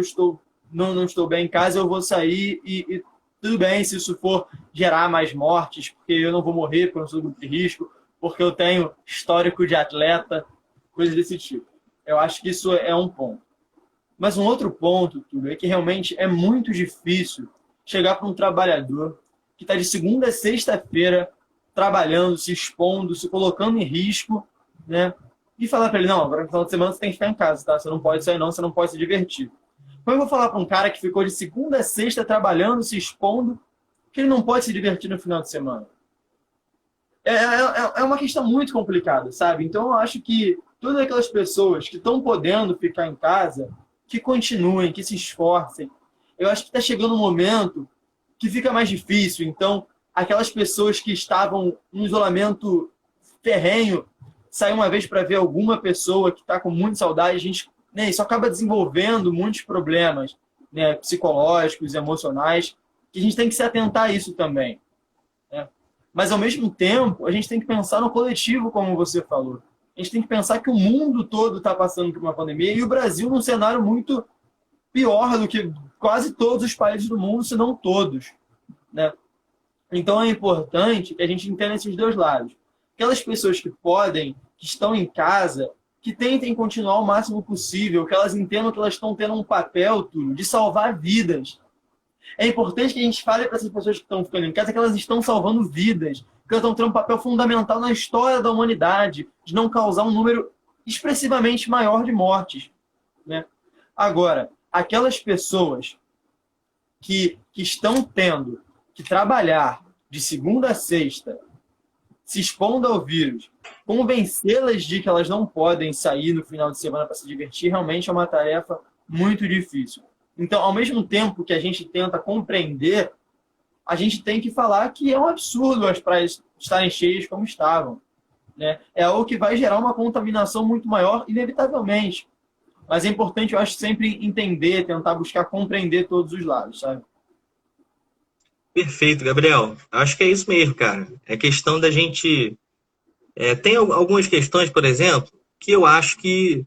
não estou bem em casa, eu vou sair e tudo bem se isso for gerar mais mortes, porque eu não vou morrer, porque eu não sou grupo de risco, porque eu tenho histórico de atleta, coisas desse tipo. Eu acho que isso é um ponto. Mas um outro ponto, Túlio, é que realmente é muito difícil chegar para um trabalhador que está de segunda a sexta-feira trabalhando, se expondo, se colocando em risco, né? E falar para ele, não, agora no final de semana você tem que ficar em casa, tá? Você não pode sair não, você não pode se divertir. Como eu vou falar para um cara que ficou de segunda a sexta trabalhando, se expondo, que ele não pode se divertir no final de semana? É uma questão muito complicada, sabe? Então eu acho que todas aquelas pessoas que estão podendo ficar em casa, que continuem, que se esforcem. Eu acho que está chegando um momento que fica mais difícil. Então, aquelas pessoas que estavam em isolamento ferrenho, sair uma vez para ver alguma pessoa que está com muita saudade, a gente, né, isso acaba desenvolvendo muitos problemas, né, psicológicos, emocionais, que a gente tem que se atentar a isso também. Né? Mas, ao mesmo tempo, a gente tem que pensar no coletivo, como você falou. A gente tem que pensar que o mundo todo está passando por uma pandemia e o Brasil num cenário muito pior do que quase todos os países do mundo, se não todos. Né? Então é importante que a gente entenda esses 2 lados. Aquelas pessoas que podem, que estão em casa, que tentem continuar o máximo possível, que elas entendam que elas estão tendo um papel, Túlio, de salvar vidas. É importante que a gente fale para essas pessoas que estão ficando em casa que elas estão salvando vidas, que elas estão tendo um papel fundamental na história da humanidade, de não causar um número expressivamente maior de mortes. Né? Agora, aquelas pessoas que estão tendo que trabalhar de segunda a sexta, se expondo ao vírus, convencê-las de que elas não podem sair no final de semana para se divertir, realmente é uma tarefa muito difícil. Então, ao mesmo tempo que a gente tenta compreender a gente tem que falar que é um absurdo as praias estarem cheias como estavam, né? É algo que vai gerar uma contaminação muito maior, inevitavelmente. Mas é importante, eu acho, sempre entender, tentar buscar compreender todos os lados, sabe? Perfeito, Gabriel. Acho que é isso mesmo, cara. É questão da gente. Tem algumas questões, por exemplo, que eu acho que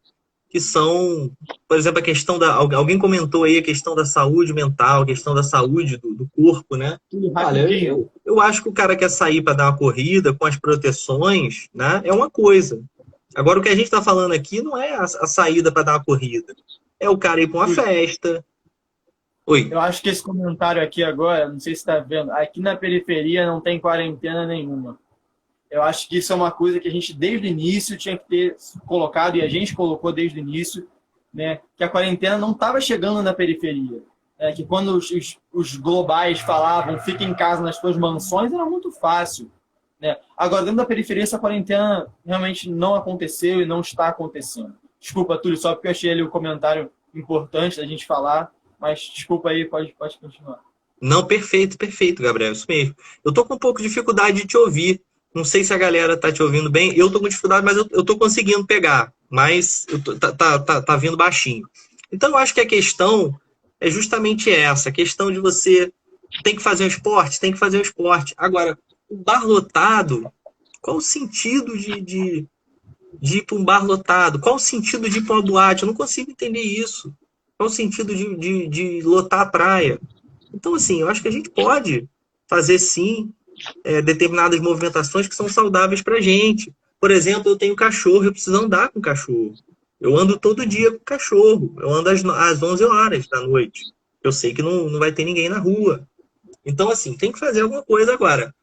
são, por exemplo, a questão da. Alguém comentou aí a questão da saúde mental, a questão da saúde do corpo, né? Tudo Olha, rapidinho. eu acho que o cara quer sair para dar uma corrida com as proteções, né? É uma coisa. Agora, o que a gente está falando aqui não é a saída para dar uma corrida. É o cara ir para uma festa. Oi. Eu acho que esse comentário aqui agora, não sei se está vendo, aqui na periferia não tem quarentena nenhuma. Eu acho que isso é uma coisa que a gente, desde o início, tinha que ter colocado, e a gente colocou desde o início, né, que a quarentena não estava chegando na periferia. Que quando os globais falavam fica em casa nas suas mansões, era muito fácil. Né? Agora, dentro da periferia, essa quarentena realmente não aconteceu e não está acontecendo. Desculpa, Túlio, só porque eu achei ele um comentário importante da gente falar, mas desculpa aí, pode continuar. Não, perfeito, perfeito, Gabriel, isso mesmo. Eu tô com um pouco de dificuldade de te ouvir. Não sei se a galera tá te ouvindo bem. Eu tô com dificuldade, mas eu tô conseguindo pegar. Mas tá vindo baixinho. Então, eu acho que a questão é justamente essa. A questão de você tem que fazer um esporte, tem que fazer um esporte. Agora, o bar lotado, qual o sentido de ir para um bar lotado? Qual o sentido de ir para uma boate? Eu não consigo entender isso. Qual o sentido de lotar a praia? Então, assim, eu acho que a gente pode fazer, sim, determinadas movimentações que são saudáveis para a gente. Por exemplo, eu tenho cachorro, eu preciso andar com cachorro. Eu ando todo dia com cachorro. Eu ando às 11 horas da noite. Eu sei que não vai ter ninguém na rua. Então, assim, tem que fazer alguma coisa agora.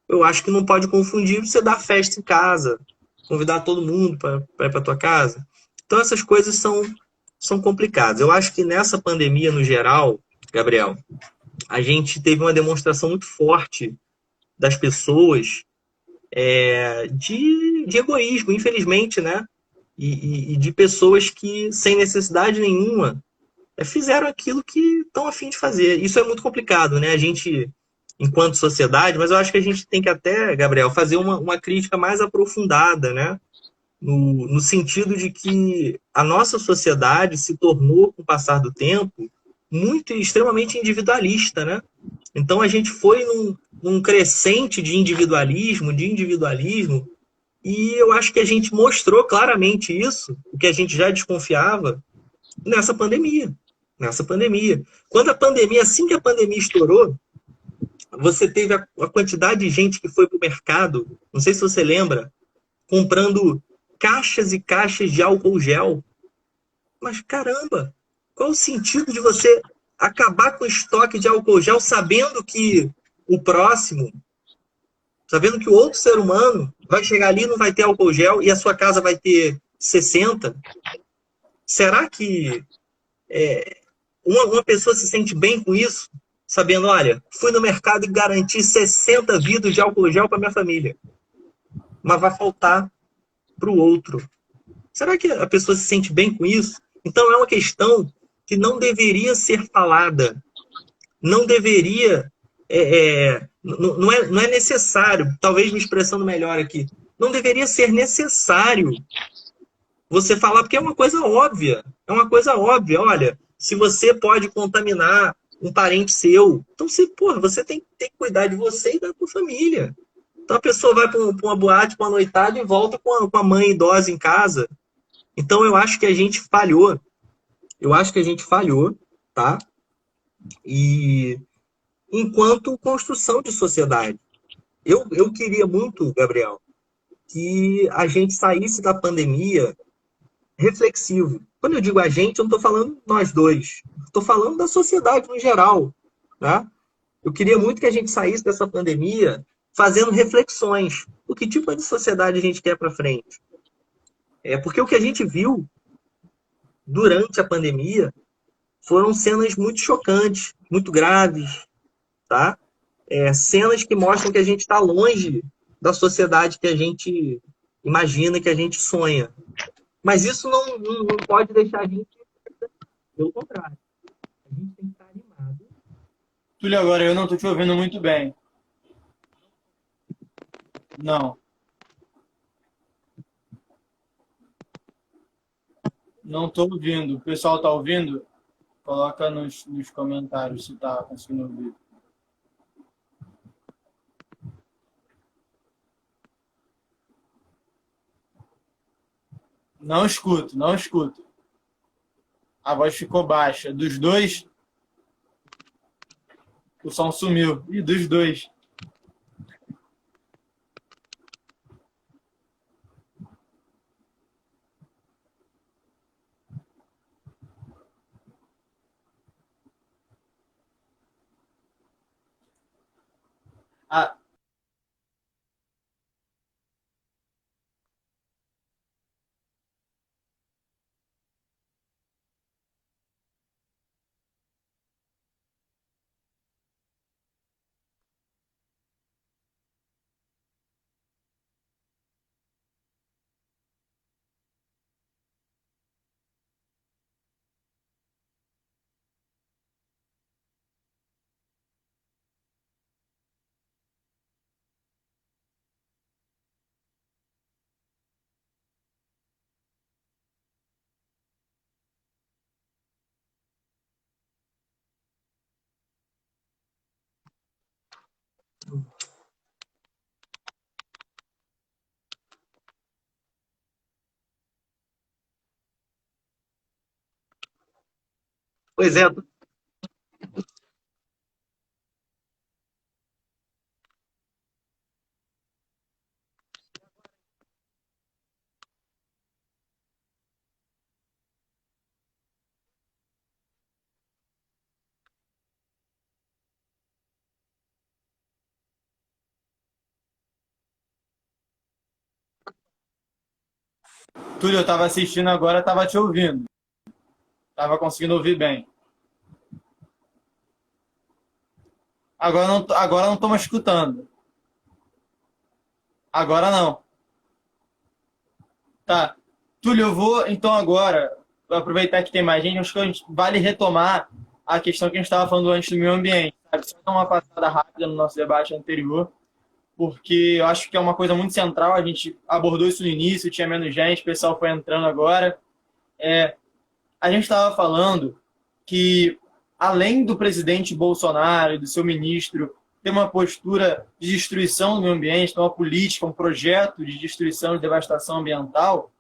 Eu acho que não pode confundir você dar festa em casa, convidar todo mundo para ir para tua casa. Então, essas coisas são complicadas. Eu acho que nessa pandemia, no geral, Gabriel, a gente teve uma demonstração muito forte das pessoas de egoísmo, infelizmente, né? E de pessoas que, sem necessidade nenhuma, fizeram aquilo que estão a fim de fazer. Isso é muito complicado, né? A gente, enquanto sociedade, mas eu acho que a gente tem que até, Gabriel, fazer uma crítica mais aprofundada, né? No sentido de que a nossa sociedade se tornou, com o passar do tempo, muito extremamente individualista, né? Então a gente foi num crescente de individualismo, e eu acho que a gente mostrou claramente isso, o que a gente já desconfiava, nessa pandemia. Nessa pandemia. Quando a pandemia, assim que a pandemia estourou, você teve a quantidade de gente que foi para o mercado, não sei se você lembra, comprando caixas e caixas de álcool gel. Mas caramba, qual o sentido de você acabar com o estoque de álcool gel sabendo que o próximo, sabendo que o outro ser humano vai chegar ali e não vai ter álcool gel e a sua casa vai ter 60? Será que uma pessoa se sente bem com isso? Sabendo, olha, fui no mercado e garanti 60 vidros de álcool gel para minha família. Mas vai faltar para o outro. Será que a pessoa se sente bem com isso? Então é uma questão que não deveria ser falada. Não deveria. Não é necessário, talvez me expressando melhor aqui, não deveria ser necessário você falar, porque é uma coisa óbvia. É uma coisa óbvia. Olha, se você pode contaminar um parente seu, então você tem que cuidar de você e da sua família. Então a pessoa vai para uma boate, para uma noitada e volta com a mãe idosa em casa. Então eu acho que a gente falhou. Eu acho que a gente falhou, tá? E enquanto construção de sociedade. Eu queria muito, Gabriel, que a gente saísse da pandemia reflexivo. Quando eu digo a gente, eu não estou falando nós dois. Estou falando da sociedade no geral. Tá? Eu queria muito que a gente saísse dessa pandemia fazendo reflexões. O que tipo de sociedade a gente quer para frente? Porque o que a gente viu durante a pandemia foram cenas muito chocantes, muito graves, tá? Cenas que mostram que a gente está longe da sociedade que a gente imagina, que a gente sonha. Mas isso não pode deixar a gente, pelo contrário. A gente tem que estar animado Túlio, agora eu não estou te ouvindo muito bem. Não, não estou ouvindo. O pessoal está ouvindo? Coloca nos comentários se está conseguindo ouvir. Não escuto, não escuto. A voz ficou baixa. Dos dois, o som sumiu. E dos dois. Ah, Pois é, Túlio, eu estava assistindo agora, estava te ouvindo. Estava conseguindo ouvir bem. Agora não estou mais escutando. Agora não. Tá. Túlio, eu vou então agora, vou aproveitar que tem mais gente, acho que vale retomar a questão que a gente estava falando antes do meio ambiente. Sabe? Só dar uma passada rápida no nosso debate anterior, porque eu acho que é uma coisa muito central. A gente abordou isso no início, tinha menos gente, o pessoal foi entrando agora. A gente estava falando que, além do presidente Bolsonaro e do seu ministro ter uma postura de destruição do meio ambiente, uma política, um projeto de destruição e devastação ambiental,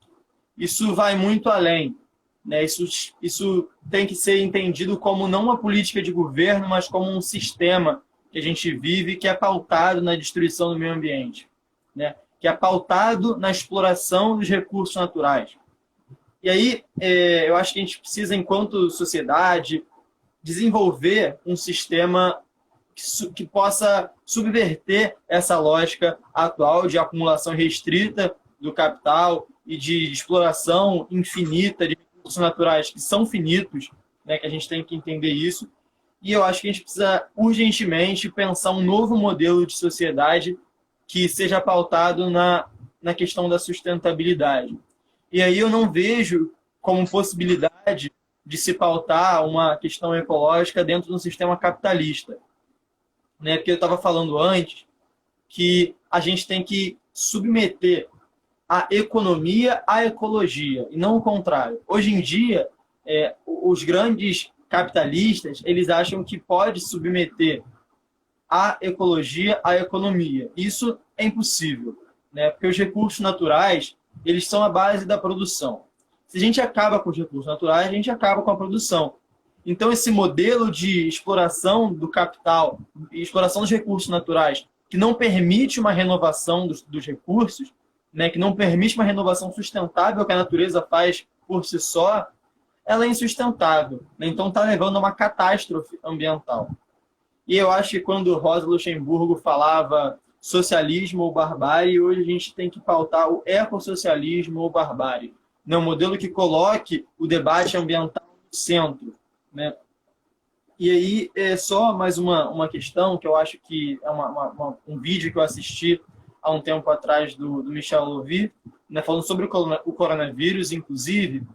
isso vai muito além. Né? Isso tem que ser entendido como não uma política de governo, mas como um sistema que a gente vive que é pautado na destruição do meio ambiente, né? Que é pautado na exploração dos recursos naturais. E aí, eu acho que a gente precisa, enquanto sociedade, desenvolver um sistema que possa subverter essa lógica atual de acumulação restrita do capital e de exploração infinita de recursos naturais que são finitos, né, que a gente tem que entender isso. E eu acho que a gente precisa urgentemente pensar um novo modelo de sociedade que seja pautado na questão da sustentabilidade. E aí eu não vejo como possibilidade de se pautar uma questão ecológica dentro de um sistema capitalista. Né? Porque eu estava falando antes que a gente tem que submeter a economia à ecologia, e não o contrário. Hoje em dia, os grandes capitalistas, eles acham que pode submeter a ecologia à economia. Isso é impossível, né? Porque os recursos naturais, eles são a base da produção. Se a gente acaba com os recursos naturais, a gente acaba com a produção. Então, esse modelo de exploração do capital e exploração dos recursos naturais, que não permite uma renovação dos recursos, né, que não permite uma renovação sustentável que a natureza faz por si só, ela é insustentável. Né? Então, está levando a uma catástrofe ambiental. E eu acho que quando Rosa Luxemburgo falava socialismo ou barbárie, hoje a gente tem que pautar o ecossocialismo ou barbárie. Um modelo que coloque o debate ambiental no centro. Né? E aí, só mais uma questão que eu acho que é um vídeo que eu assisti há um tempo atrás do Michel Louvi, né, falando sobre o coronavírus, inclusive,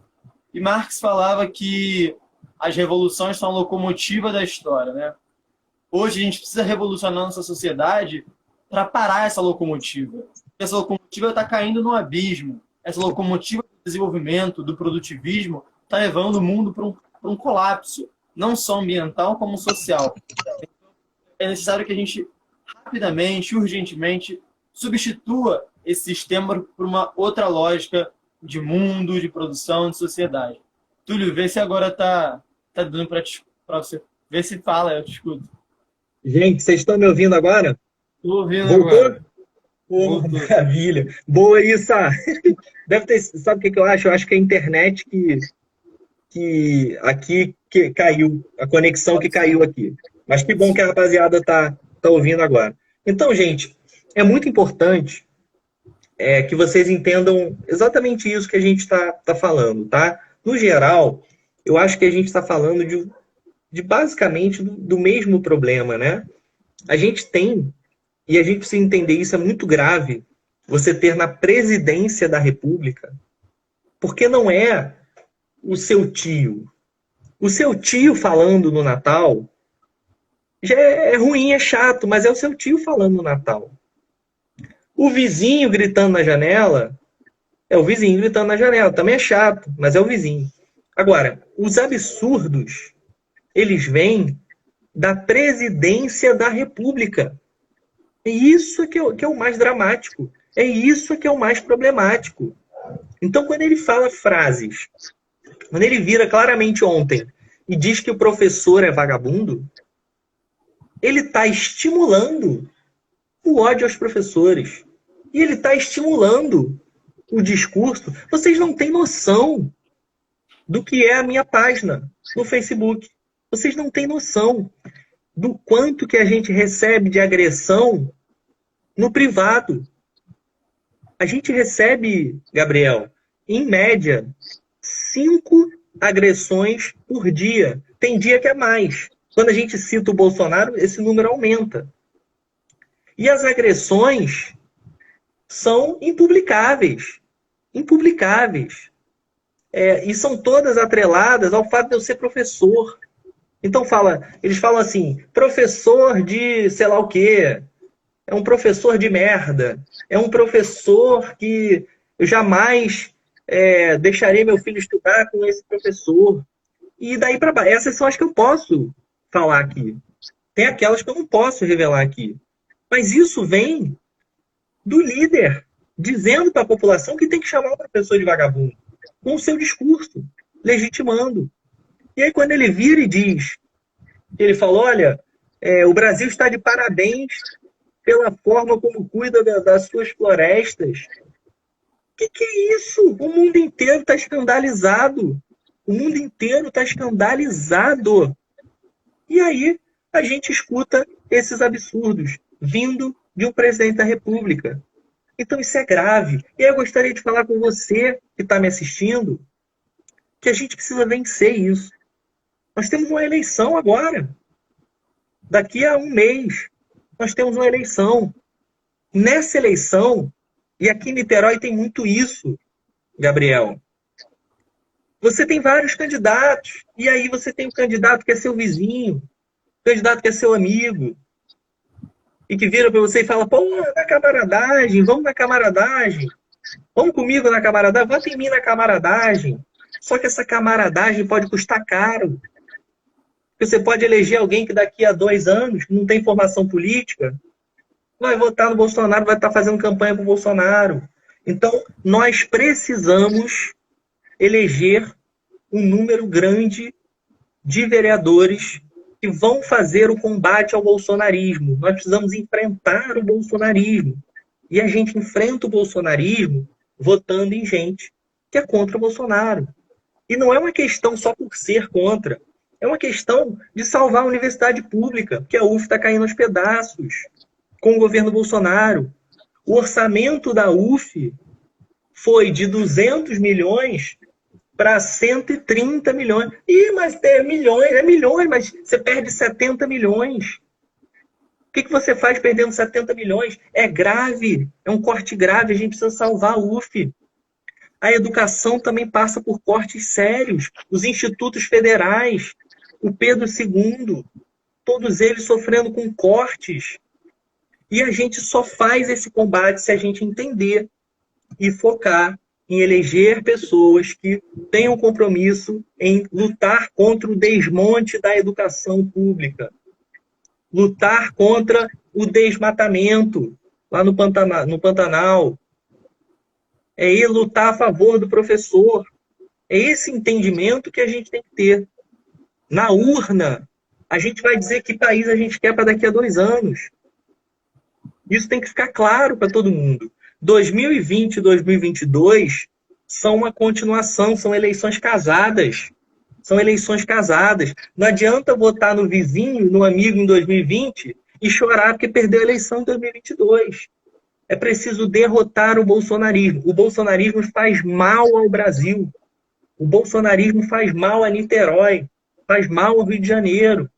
e Marx falava que as revoluções são a locomotiva da história. Né? Hoje a gente precisa revolucionar nossa sociedade para parar essa locomotiva. Essa locomotiva está caindo no abismo. Essa locomotiva do desenvolvimento, do produtivismo, está levando o mundo para um colapso, não só ambiental, como social. É necessário que a gente rapidamente, urgentemente, substitua esse sistema por uma outra lógica de mundo, de produção, de sociedade. Túlio, vê se agora tá dando para você. Vê se fala, eu te escuto. Gente, vocês estão me ouvindo agora? Tô ouvindo Voltou? agora. Pô, Voltou. maravilha. Boa isso. Deve ter, sabe o que eu acho? Eu acho que é a internet que aqui que caiu, a conexão que caiu aqui. Mas que bom que a rapaziada tá ouvindo agora. Então, gente, é muito importante que vocês entendam exatamente isso que a gente está falando, tá? No geral, eu acho que a gente está falando de basicamente do mesmo problema, né? A gente tem, e a gente precisa entender isso, é muito grave, você ter na presidência da República, porque não é o seu tio. O seu tio falando no Natal já é ruim, é chato, mas é o seu tio falando no Natal. O vizinho gritando na janela é o vizinho gritando na janela. Também é chato, mas é o vizinho. Agora, os absurdos, eles vêm da presidência da República. É isso que é o mais dramático. É isso que é o mais problemático. Então, quando ele fala frases, quando ele vira claramente ontem e diz que o professor é vagabundo, ele está estimulando o ódio aos professores. E ele está estimulando o discurso. Vocês não têm noção do que é a minha página no Facebook. Vocês não têm noção do quanto que a gente recebe de agressão no privado. A gente recebe, Gabriel, em média, 5 agressões por dia. Tem dia que é mais. Quando a gente cita o Bolsonaro, esse número aumenta. E as agressões são impublicáveis. Impublicáveis. E são todas atreladas ao fato de eu ser professor. Então eles falam assim, professor de sei lá o quê, é um professor de merda, é um professor que eu jamais deixarei meu filho estudar com esse professor. E daí para baixo, essas são as que eu posso falar aqui. Tem aquelas que eu não posso revelar aqui. Mas isso vem do líder, dizendo para a população que tem que chamar o professor de vagabundo, com o seu discurso, legitimando. E aí quando ele vira e diz, ele fala, olha, o Brasil está de parabéns pela forma como cuida das suas florestas. O que é isso? O mundo inteiro está escandalizado. O mundo inteiro está escandalizado. E aí a gente escuta esses absurdos vindo de um presidente da República. Então isso é grave. E eu gostaria de falar com você que está me assistindo que a gente precisa vencer isso. Nós temos uma eleição agora. Daqui a um mês, nós temos uma eleição. Nessa eleição, e aqui em Niterói tem muito isso, Gabriel, você tem vários candidatos. E aí você tem um candidato que é seu vizinho, um candidato que é seu amigo, e que vira para você e fala, pô, na camaradagem, vamos na camaradagem. Vamos comigo na camaradagem, vota em mim na camaradagem. Só que essa camaradagem pode custar caro. Você pode eleger alguém que daqui a 2 anos não tem formação política, vai votar no Bolsonaro, vai estar fazendo campanha para o Bolsonaro. Então, nós precisamos eleger um número grande de vereadores que vão fazer o combate ao bolsonarismo. Nós precisamos enfrentar o bolsonarismo. E a gente enfrenta o bolsonarismo votando em gente que é contra o Bolsonaro. E não é uma questão só por ser contra. É uma questão de salvar a universidade pública, porque a UF está caindo aos pedaços com o governo Bolsonaro. O orçamento da UF foi de 200 milhões para 130 milhões. Mas é milhões, mas você perde 70 milhões. O que você faz perdendo 70 milhões? É grave, é um corte grave, a gente precisa salvar a UF. A educação também passa por cortes sérios. Os institutos federais, o Pedro II, todos eles sofrendo com cortes. E a gente só faz esse combate se a gente entender e focar em eleger pessoas que tenham compromisso em lutar contra o desmonte da educação pública, lutar contra o desmatamento lá no Pantanal, é ir lutar a favor do professor. É esse entendimento que a gente tem que ter. Na urna, a gente vai dizer que país a gente quer para daqui a 2 anos. Isso tem que ficar claro para todo mundo. 2020 e 2022 são uma continuação, são eleições casadas. São eleições casadas. Não adianta votar no vizinho, no amigo em 2020 e chorar porque perdeu a eleição em 2022. É preciso derrotar o bolsonarismo. O bolsonarismo faz mal ao Brasil. O bolsonarismo faz mal a Niterói, faz mal ao Rio de Janeiro,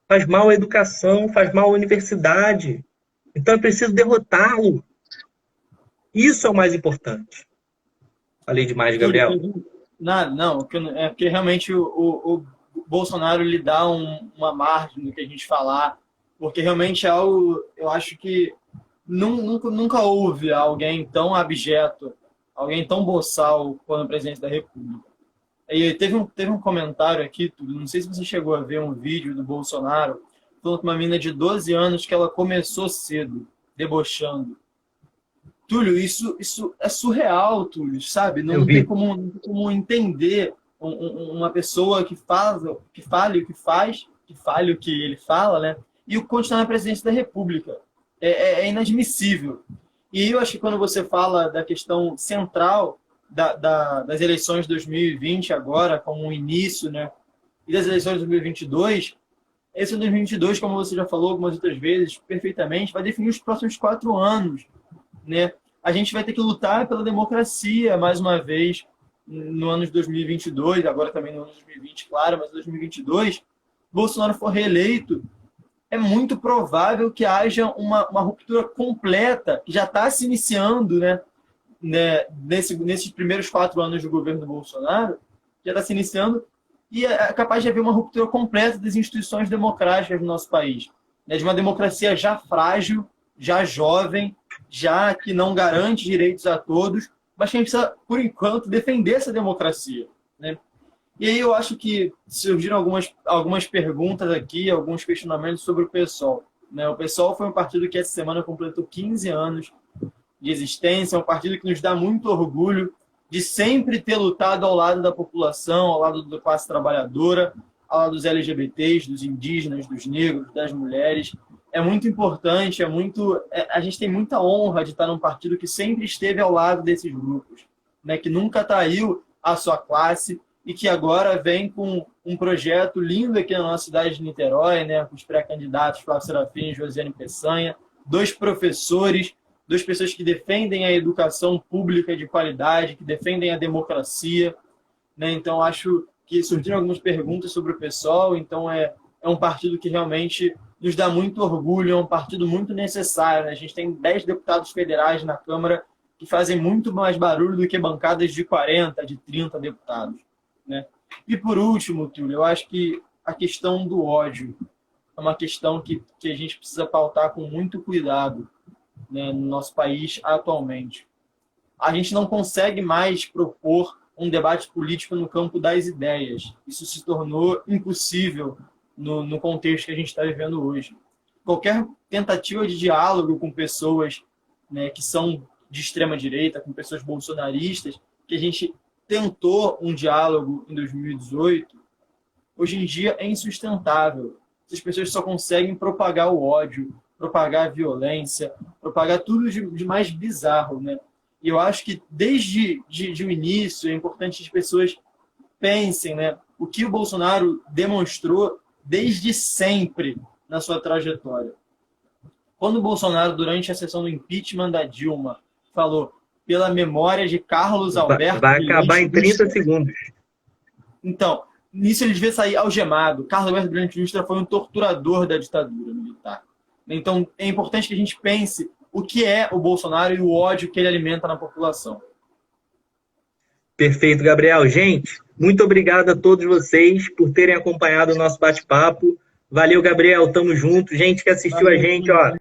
faz mal à educação, faz mal à universidade. Então é preciso derrotá-lo. Isso é o mais importante. Falei demais, Gabriel. Não, é porque realmente o Bolsonaro lhe dá uma margem do que a gente falar, porque realmente é algo, eu acho que nunca houve alguém tão abjeto, alguém tão boçal quanto o presidente da República. E teve um comentário aqui, Túlio, não sei se você chegou a ver um vídeo do Bolsonaro, falando com uma menina de 12 anos que ela começou cedo, debochando. Túlio, isso é surreal, Túlio, sabe? Não tem como entender uma pessoa que fale o que faz, que fale o que ele fala, né? E continuar na presidência da República. É inadmissível. E eu acho que quando você fala da questão central das eleições de 2020 agora, como um início, né? E das eleições de 2022, esse 2022, como você já falou algumas outras vezes, perfeitamente, vai definir os próximos 4 anos, né? A gente vai ter que lutar pela democracia, mais uma vez, no ano de 2022, agora também no ano de 2020, claro, mas em 2022, Bolsonaro for reeleito, é muito provável que haja uma ruptura completa, que já está se iniciando, né, nesses primeiros 4 anos do governo do Bolsonaro, já está se iniciando, e é capaz de haver uma ruptura completa das instituições democráticas do nosso país, né, de uma democracia já frágil, já jovem, já que não garante direitos a todos, mas que a gente precisa, por enquanto, defender essa democracia, né? E aí eu acho que surgiram algumas perguntas aqui, alguns questionamentos sobre o PSOL, né? O PSOL foi um partido que essa semana completou 15 anos de existência, é um partido que nos dá muito orgulho de sempre ter lutado ao lado da população, ao lado da classe trabalhadora, ao lado dos LGBTs, dos indígenas, dos negros, das mulheres. É muito importante, a gente tem muita honra de estar num partido que sempre esteve ao lado desses grupos, né? Que nunca traiu a sua classe e que agora vem com um projeto lindo aqui na nossa cidade de Niterói, né? Com os pré-candidatos Flávio Serafim e Josiane Peçanha, 2 professores, 2 pessoas que defendem a educação pública de qualidade, que defendem a democracia, né? Então, acho que surgiram algumas perguntas sobre o PSOL, então é um partido que realmente nos dá muito orgulho, é um partido muito necessário, né? A gente tem 10 deputados federais na Câmara que fazem muito mais barulho do que bancadas de 40, de 30 deputados, né? E por último, Túlio, eu acho que a questão do ódio é uma questão que a gente precisa pautar com muito cuidado, né, no nosso país atualmente. A gente não consegue mais propor um debate político no campo das ideias. Isso se tornou impossível no contexto que a gente está vivendo hoje. Qualquer tentativa de diálogo com pessoas, né, que são de extrema-direita, com pessoas bolsonaristas, que a gente tentou um diálogo em 2018, hoje em dia é insustentável. Essas pessoas só conseguem propagar o ódio, propagar a violência, propagar tudo de mais bizarro, né? E eu acho que desde o início é importante que as pessoas pensem, né, o que o Bolsonaro demonstrou desde sempre na sua trajetória. Quando o Bolsonaro, durante a sessão do impeachment da Dilma, falou pela memória de Carlos Alberto... Vai acabar em 30 segundos. Então, nisso ele devia sair algemado. Carlos Alberto Brilhante Ustra foi um torturador da ditadura militar. Então, é importante que a gente pense o que é o Bolsonaro e o ódio que ele alimenta na população. Perfeito, Gabriel. Gente, muito obrigado a todos vocês por terem acompanhado o nosso bate-papo. Valeu, Gabriel. Tamo junto. Gente que assistiu a gente, ó.